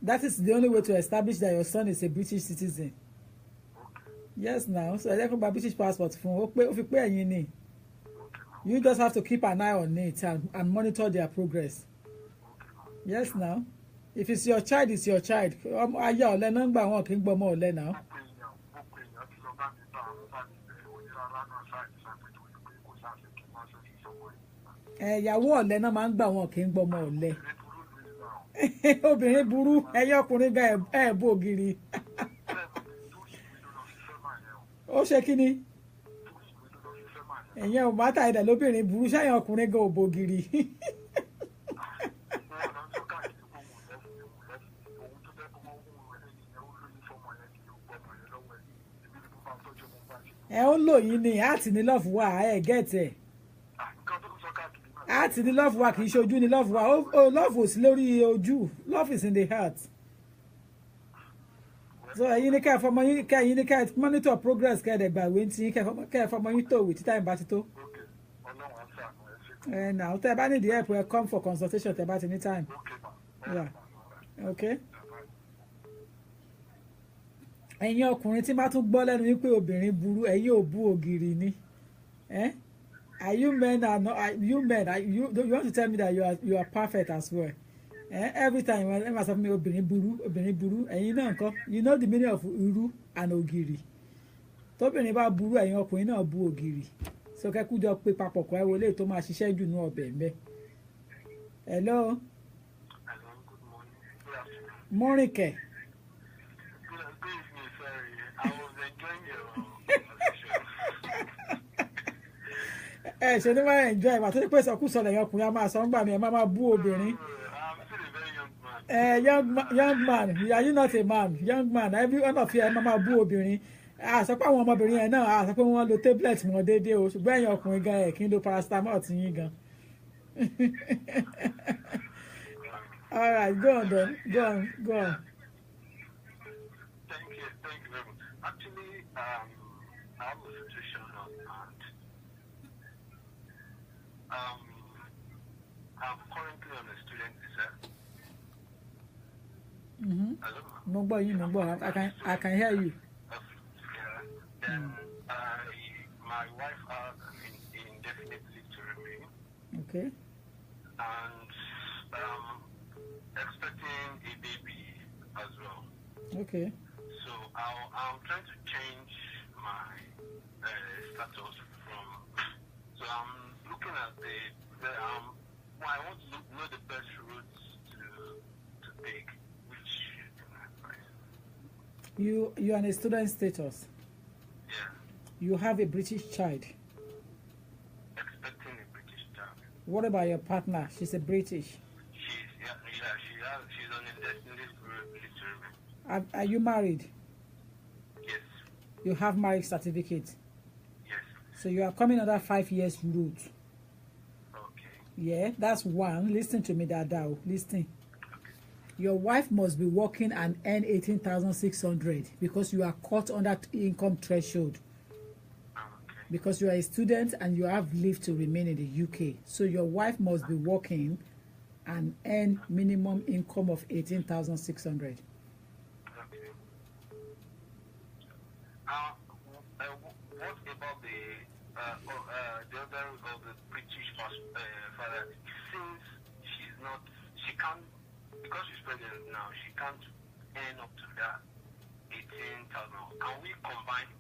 That is the only way to establish that your son is a British citizen. Yes now so ẹ jẹ́ kó gba British passport fún ó fi pé ẹ̀yin ni. You just have to keep an eye on it and monitor their progress. Yes now if it's your child it's your child. Ayé ọ̀lẹ náà ń gbà wọn kì í gbọ́ ọmọ ọ̀lẹ náà. Ìyàwó ọ̀lẹ náà máa ń gbà wọn kì í gbọ́ ọmọ ọ̀lẹ. Obìnrin burú ẹyẹ ọkùnrin gan ẹ̀ bó ògiri. Ó ṣe kí ni? Ẹ̀yẹn ò bá ta ẹ̀dẹ̀ lóbìnrin burú ṣáyẹn ọkùnrin gan ò bó ògiri. Ẹ ó lò yín ni àti ní lọ́ọ̀fù wà ẹ̀ gẹ̀ẹ́tẹ̀. Àti ní lọ́ọ̀fù wà kì í ṣe ojú ní lọ́ọ̀fù wà ó lọ́ọ̀fù ò sí lórí ojú love is in the heart. So ẹ̀yin ní ká fọmọ yín ká ẹ̀yin ní ká monitor progress ká ẹ̀dẹ̀ gbàgbé tí ká fọmọ yín tó wì títà ìbá ti tó. Nà ó tẹ́ ẹ bá need help ẹ come for consultation tẹ́ bá ti ní time. Yeah. Okay. Ẹ̀yin ọkùnrin tí bá tún gbọ́ lẹ́nu wípé obìnrin burú ẹ̀yin ò bú ògiri ni. Are you men are not you men are you want to tell me that you are perfect as well? Every time ẹ máa sọ fún mi obìnrin burú ẹ̀yin náà ńkọ́ you know the meaning of irú and ògiri. Tóbìnrin bá burú ẹ̀yin ọkùnrin náà bú ògiri. So kẹ́kú jọ pé papọ̀ kọ́ ẹ wọlé tó máa ṣiṣẹ́ jù ní ọbẹ̀ ń bẹ́. Hello. Morning kẹ̀. Ṣe ní wọ́n enjoy ìwà tó ní pé sọkúsọ lẹ́yìn ọkùnrin a máa sọ ń gbà mí ẹ máa bú obìnrin. Young man are you not a man young man every one of you ẹ máa bú obìnrin. Àsọ pé àwọn ọmọbìnrin yẹn náà àsọ pé wọ́n lo tablet wọn déédéé o ṣùgbọ́n ẹ̀yin ọkùnrin gan ẹ̀ kí n lo paracetamol ti yín gan. All right go on then go on. Thank you very much. Actually, I have a situation on hand. I'm currently on a student visa. Hello? Mo gbọ́ yín mo gbọ́ I can hear you. Then my wife has indefinite leave to remain. Okay. And expecting a baby as well. Okay. So I'm trying to change my status from. So I'm looking at I want to know the best routes to take, which you can advise. You are in a student status. Yeah. You have a British child. Expecting a British child. What about your partner? She's a British. She's on indefinite leave to remain. Are you married? Yes. You have marriage certificate. Yes. So you are coming under 5 years route. Okay. Yeah, that's one. Listen to me, Dada. Listen. Okay. Your wife must be working and earn 18,600 because you are caught under income threshold. Okay. Because you are a student and you have leave to remain in the UK. So your wife must be working and earn minimum income of 18,600. Okay. What about the other of the British father? Since she can't because she's pregnant now, she can't earn up to that 18,000. Can we combine?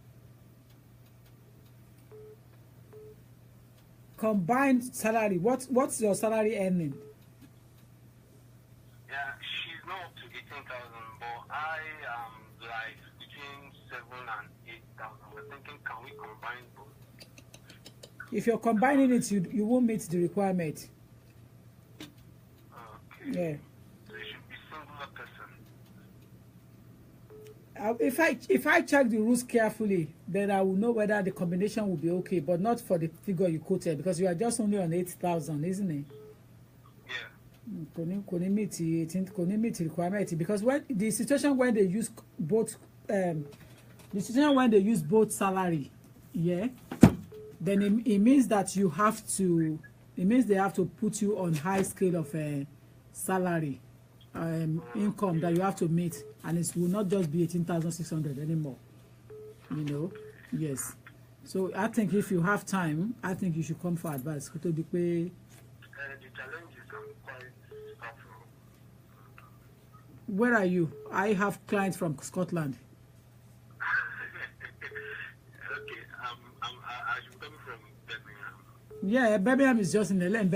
Combined salary. What's your salary earning? Yeah, she's not up to 18,000, but I am like between 7 and 8,000. We're thinking, can we combine both? If you're combining it, you won't meet the requirement. Okay. Yeah. So it should be singular person. If I check the rules carefully, then I will know whether the combination will be okay, but not for the figure you quoted, because you are just only on 8,000, isn't it? Yeah. Couldn't meet the requirement, because when the situation when they use both salary, yeah, then it means that you have to. It means they have to put you on high scale of salary. Income that you have to meet, and it will not just be 18,600 anymore. You know, yes. So I think if you have time, I think you should come for advice. The challenge is quite powerful. Where are you? I have clients from Scotland. Okay, I should come from Birmingham. Yeah, Birmingham is just in the land.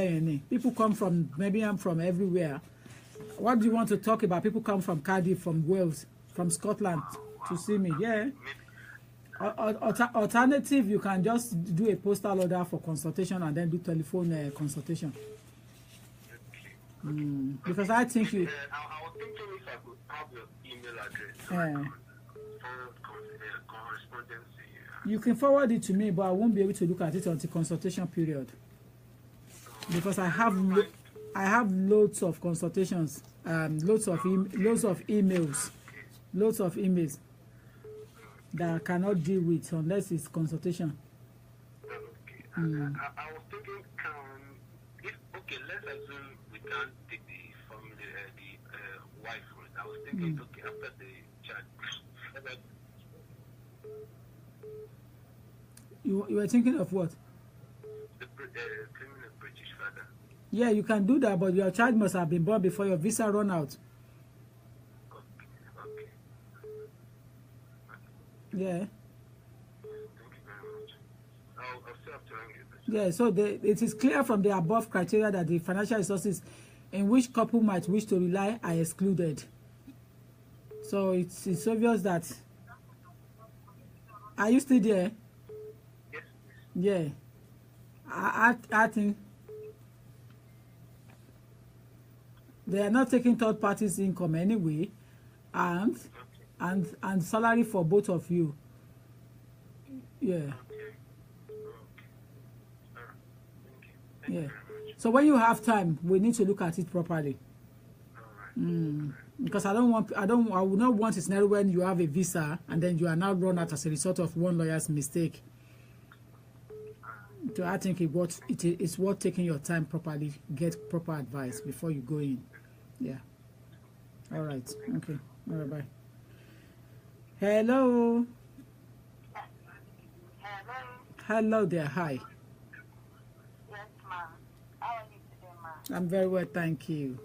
People come from Birmingham from everywhere. What do you want to talk about? People come from Cardiff, from Wales, from Scotland to see me. Yeah. Alternative, you can just do a postal order for consultation and then do telephone consultation. Because I think you. I was thinking if I could have your email address. Correspondence. You can forward it to me, but I won't be able to look at it until consultation period. Because I have loads of consultations, loads of emails that I cannot deal with unless it's consultation. Okay. I was thinking, let's assume we can't take the family, the wife route. I was thinking, okay, after the child, You were thinking of what? the criminal British father. Yeah, you can do that, but your child must have been born before your visa run out. Okay. Yeah. Thank you very much. I'll still have to ring you. Yeah, so it is clear from the above criteria that the financial resources in which couple might wish to rely are excluded. So it's obvious that. Are you still there? Yes. Yeah. I think they are not taking third parties' income anyway, and salary for both of you. Yeah. Yeah. So when you have time, we need to look at it properly. Because I would not want a scenario when you have a visa and then you are now run out as a result of one lawyer's mistake. So I think it's worth taking your time properly, get proper advice before you go in. Yeah. All right. Okay. All right. Bye. Hello. Hello. Hello there. Hi. Yes, ma'am. How are you today, ma'am? I'm very well, thank you.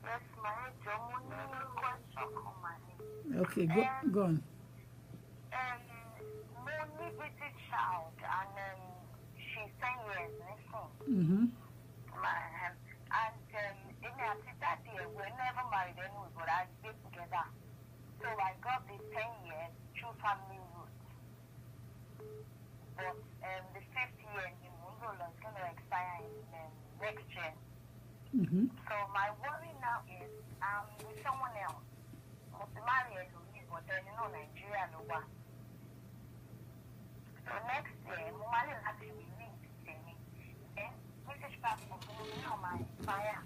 Yes, ma'am. Question on my name. Okay, go on. Money is a child, and she's 10 years, Mm-hmm. in that year, we're never married anyway, but I stayed together. So I got the 10 years through family roots. But the 5th year in Mungolo is going to expire in next year. Mm-hmm. So my worry now is with someone else. But married, but then Nigeria no one. So next year, Mumali actually linked to me. Then British passport will my fire.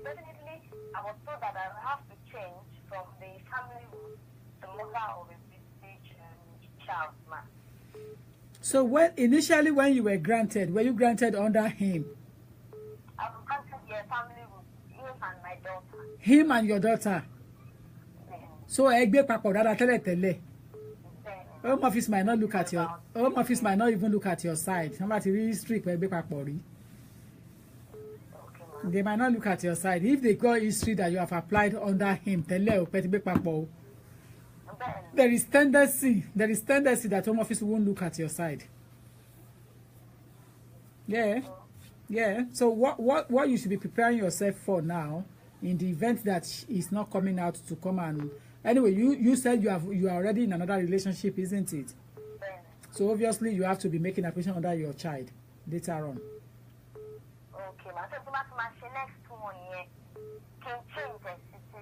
Definitely, I was told that I have to change from the family route to mother of a British child, man. So initially when you were granted, were you granted under him? family with him and my daughter. Him and your daughter. So ẹ gbé papọ̀ dáadáa tẹ́lẹ̀. Home office might not look at your home office might not even look at your side. Somebody really strict pé gbé papọ̀ rí. They might not look at your side. If they got history that you have applied under him, tẹ́lẹ̀ o pé ti gbé papọ̀ o. There is tendency that home office won't look at your side. Yeah. So what you should be preparing yourself for now, in the event that he's not coming out to come and anyway, you said you are already in another relationship, isn't it? So obviously you have to be making application under your child later on. Okay, ma. So my next one here can change the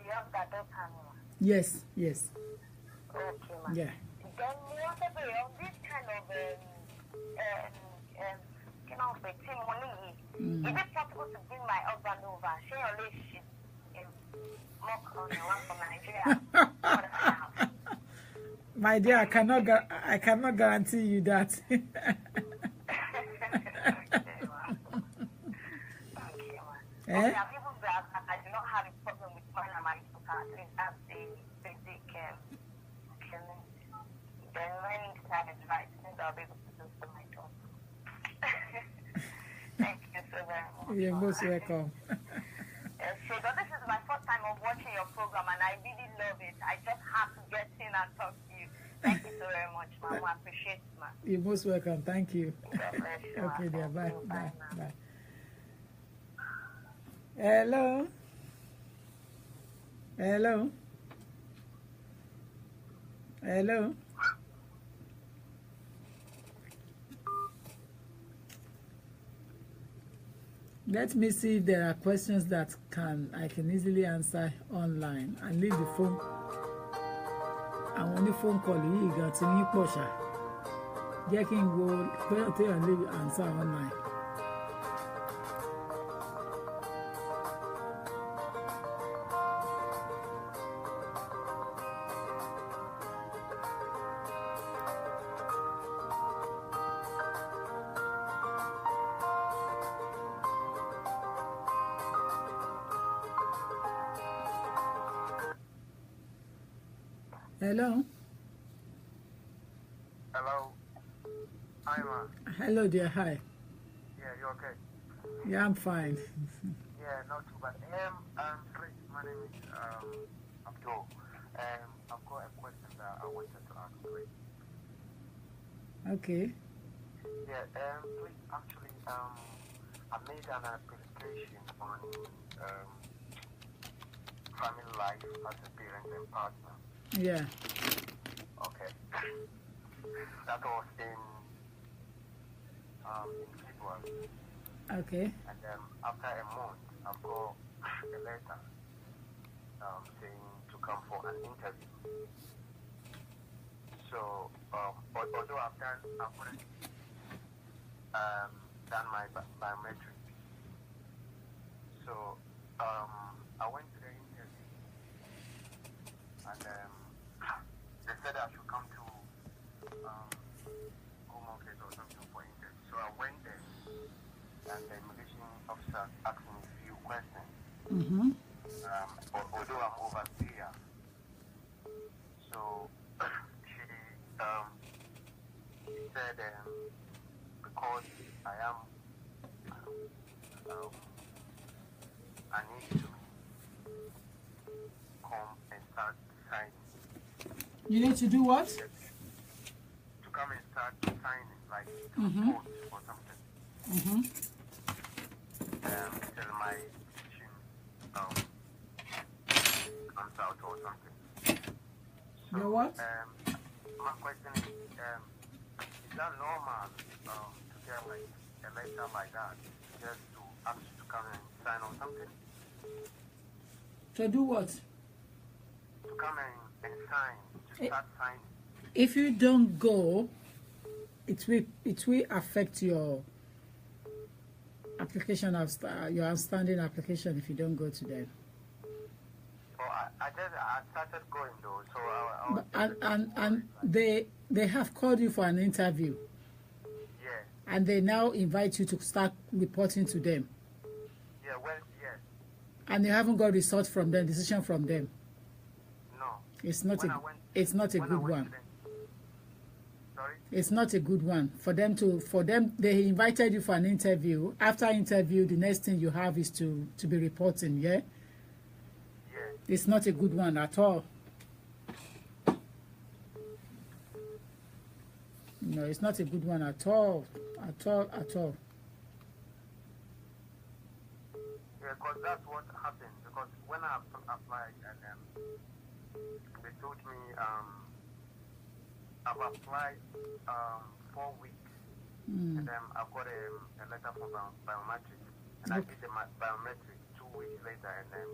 you have that daughter. Yes. Okay, ma. Yeah. Then whatever on this kind of is it possible to bring my husband over? Share your relationship more on the one from Nigeria. My dear, I cannot guarantee you that. Okay, ma. Okay, I do not have a problem with mine and my daughter. At least that's the basic then when time is right, I'll be able to do for my daughter. Thank you so very much. You're most welcome. So this is my first time of watching your program and I really love it. I just have to get in and talk to you. Thank you so very much, ma'am. I appreciate it, ma'am. You're most welcome. Thank you. God bless you, Okay, dear. Bye. Bye. Hello. Let me see if there are questions that I can easily answer online and leave the phone. Àwọn oní phone call yìí gan tí yín pọ̀ ṣá. Jẹ́ kí n wo pé téèyàn lè answer online. Hello. Hello. Hi, ma. Hello, dear. Hi. Yeah, you okay? Yeah, I'm fine. Yeah, not too bad. Great. My name is Abdul. I've got a question that I wanted to ask. Please. Okay. Yeah. Please, actually, I made an application on family life as a parent and partner. Yeah. Okay. That was in February. Okay. And after a month, I've got a letter saying to come for an interview. So, although I've already done my biometric. So, I went to the interview, and they said I should come to home office or something for interview. So I went there, and the immigration officer asked me a few questions. Mm-hmm. Although I'm over here, so she said because I am I need to come and start signing. You need to do what? To come and start signing, like Mm-hmm. vote or something. Mm-hmm. Till my decision comes out or something. So, Your what? my question is that normal to get like a letter like that just to ask you to come and sign on something? To do what? To come and sign, to start signing. If you don't go, it will affect your application of your outstanding application if you don't go to them. So I started going though, so I was And they have called you for an interview, yeah, and they now invite you to start reporting to them. yeah, well, yes, And you haven't got result from them, decision from them. No. It's not When a I went- it's not a when I good went one. to them- Sorry? It's not a good one for them. They invited you for an interview. After interview, the next thing you have is to be reporting. Yeah, Yeah. it's not a good one at all. No, it's not a good one at all. At all. Yeah, because that's what happened. Because when I applied and they told me I've applied 4 weeks and then I've got a letter from biometrics and I did the biometric 2 weeks later and then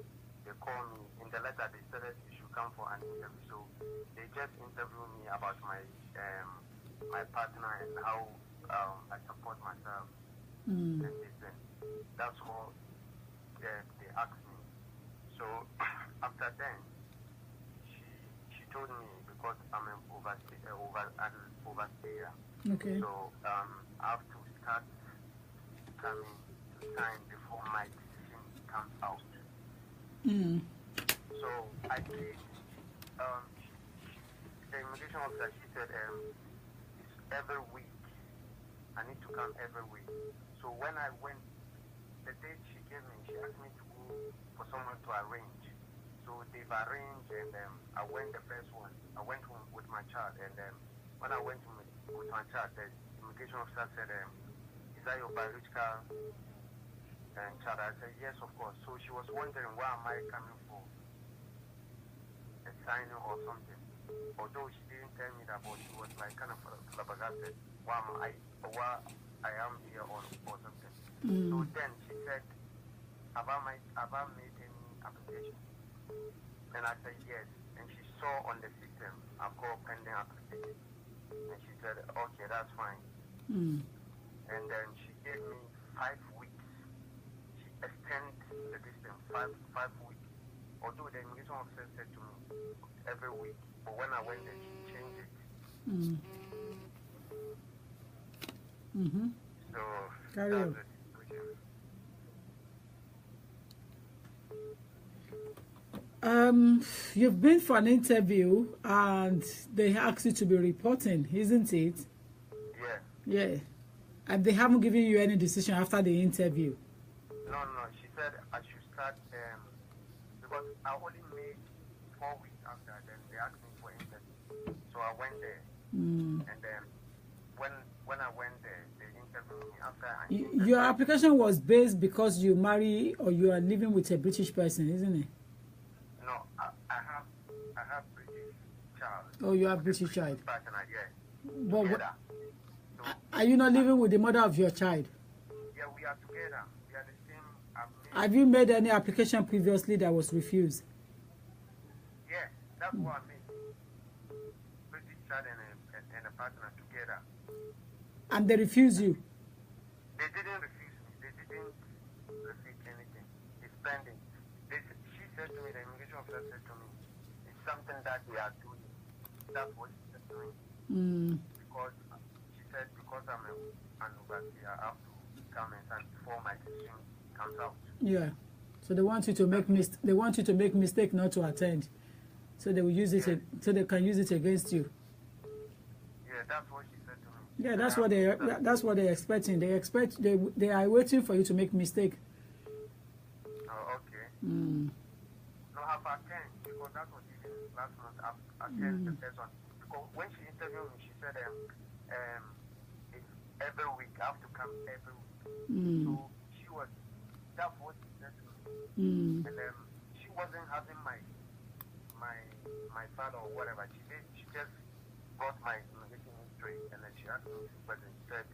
they called me. In the letter they said that you should come for an interview. So they just interviewed me about my partner and how I support myself and this thing. That's all they asked me. So after then, she told me because I'm an overstayer. Okay. So I have to start coming to sign before my decision comes out. So I did. The immigration officer, she said it's every week. I need to come every week. So when I went, the date she gave me, she asked me to go for someone to arrange. So they've arranged, and I went the first one. I went home with my child, and when I went with my child, the immigration officer said, "Is that your biological child?" I said, "Yes, of course." So she was wondering why am I coming for a signing or something. Although she didn't tell me that, but she was like kind of flabbergasted why I am here or something. So then she said, have I made any application? And I said yes. And she saw on the system I've got pending application. And she said, okay, that's fine. And then she gave me 5 weeks. She extended the distance 5 weeks. Although the immigration officer said to me every week, but when I went there, she changed it. So Carry that's on. the situation. You've been for an interview and they asked you to be reporting, isn't it? Yeah. Yeah. And they haven't given you any decision after the interview. No. She said I should start because I only made 4 weeks after. Then they asked me for interview, so I went there. And then when I went there, they interviewed me after. Your application was based because you marry or you are living with a British person, isn't it? No, I have British child. Oh, you have British child. Partner, yeah. But Together. So, are you not living with the mother of your child? yeah, we are together. We are the same. I've made, Have you made any application previously that was refused? yeah, that's what I mean. British child and a partner together. And they refuse you? They didn't refuse me. They didn't refuse anything. It's pending. She said to me, the immigration officer said to me, it's something that they are doing. That's what she said to me. Because she said, because I'm an overseer, I have to come and sign before my decision comes out. Yeah. So they want you to make they want you to make mistake not to attend. So they will use it so they can use it against you. Yeah, that's what she said to me. Yeah, that's what they're expecting. They are waiting for you to make mistake. Oh, okay. No, I've attended because that was even last month. I've attended the first one. Because when she interviewed me, she said it's every week. I have to come every week. So that's what she said to me. And she wasn't having my father or whatever. She just got my immigration history and then she asked me this question. She said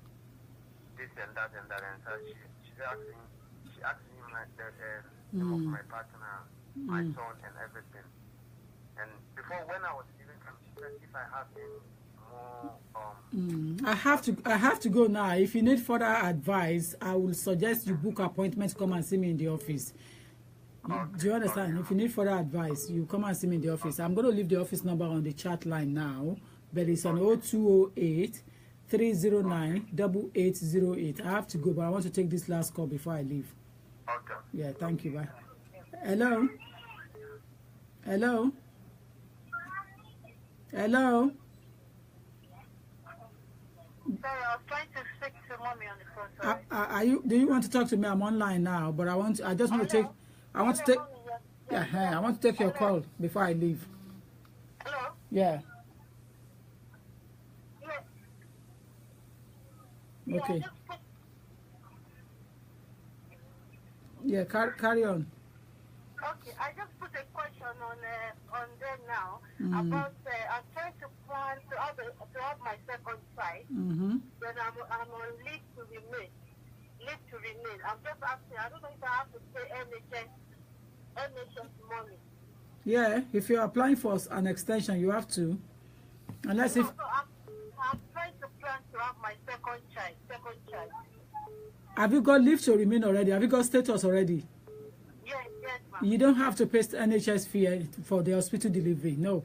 this and that and that, and so she asked me the name of my partner, my son, and everything. And before, when I was even coming, she said if I have any more I have to go now. If you need further advice, I will suggest you book appointment to come and see me in the office. Do you understand? If you need further advice, you come and see me in the office. I'm going to leave the office number on the chat line now, but it's on 0208 309 8808. I have to go, but I want to take this last call before I leave. Okay. Yeah, thank you. Bye. Hello? Hello? Hello? Sorry, I was trying to speak to mommy on the phone. Sorry. Are you? Do you want to talk to me? I'm online now, but I just want to take. I want to take. Mommy, yes, Yeah, yes. I want to take your Hello. call before I leave. Hello? Yeah. Yes. Okay. Yeah, just put, Yeah. Carry on. okay, I just put a question on there now Mm. about I'm trying to plan to have my second child. Mm-hmm. Then I'm on leave to remain. Leave to remain. I'm just asking. I don't know if I have to pay NHS money. Yeah. If you're applying for an extension, you have to. Unless if So I'm trying to plan to have my second child. have you got leave to remain already? Have you got status already? Yes, ma'am. You don't have to pay NHS fee for the hospital delivery. No.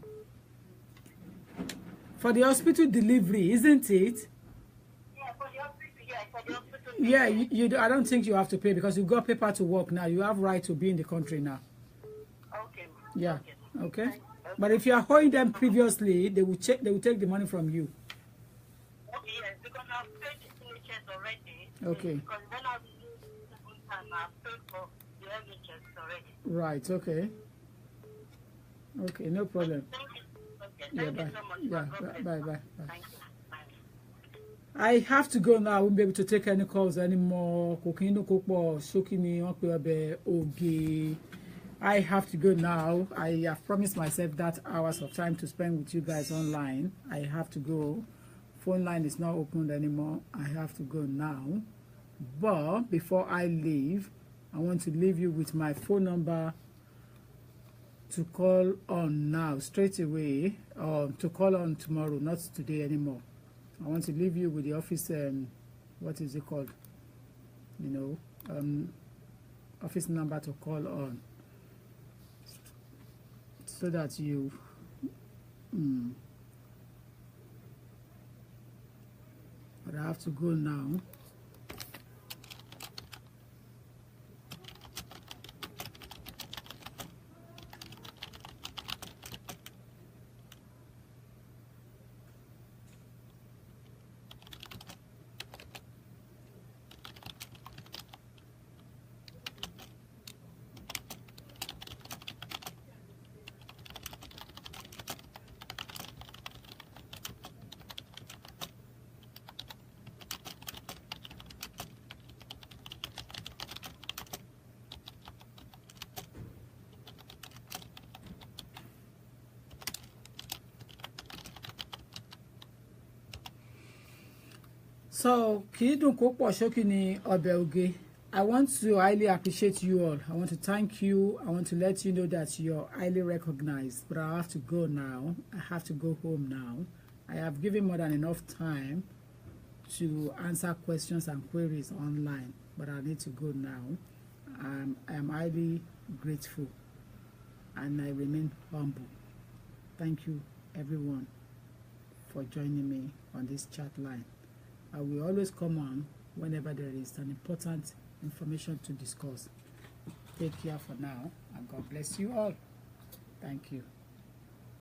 For the hospital delivery, isn't it? Yeah, for the hospital. Yeah, for the hospital. Yeah, I don't think you have to pay because you've got paper to work now. You have right to be in the country now. Okay, ma'am. Yeah. Okay. Okay. But if you are owing them previously, they will take the money from you. Okay, yes, because I've paid the NHS already. Okay. Because when I was doing the second time, I've paid for the NHS already. Right. Okay. Okay. No problem. Thank you. Okay, Yeah. thank Bye. you so much. Yeah. God bless. Bye. Thank you. Bye. I have to go now. I won't be able to take any calls anymore. Kokino kopo shokini ope oge. I have to go now. I have promised myself that hours of time to spend with you guys online. I have to go. Phone line is not opened anymore. I have to go now. But before I leave, I want to leave you with my phone number to call on now, straight away, or to call on tomorrow, not today anymore. I want to leave you with the office, what is it called? Office number to call on, so that you, but I have to go now. So, Kidun Kopo Shokini Obeoge, I want to highly appreciate you all. I want to thank you. I want to let you know that you're highly recognized. But I have to go now. I have to go home now. I have given more than enough time to answer questions and queries online. But I need to go now. I am highly grateful. And I remain humble. Thank you, everyone, for joining me on this chat line. I will always come on whenever there is an important information to discuss. Take care for now, and God bless you all. Thank you.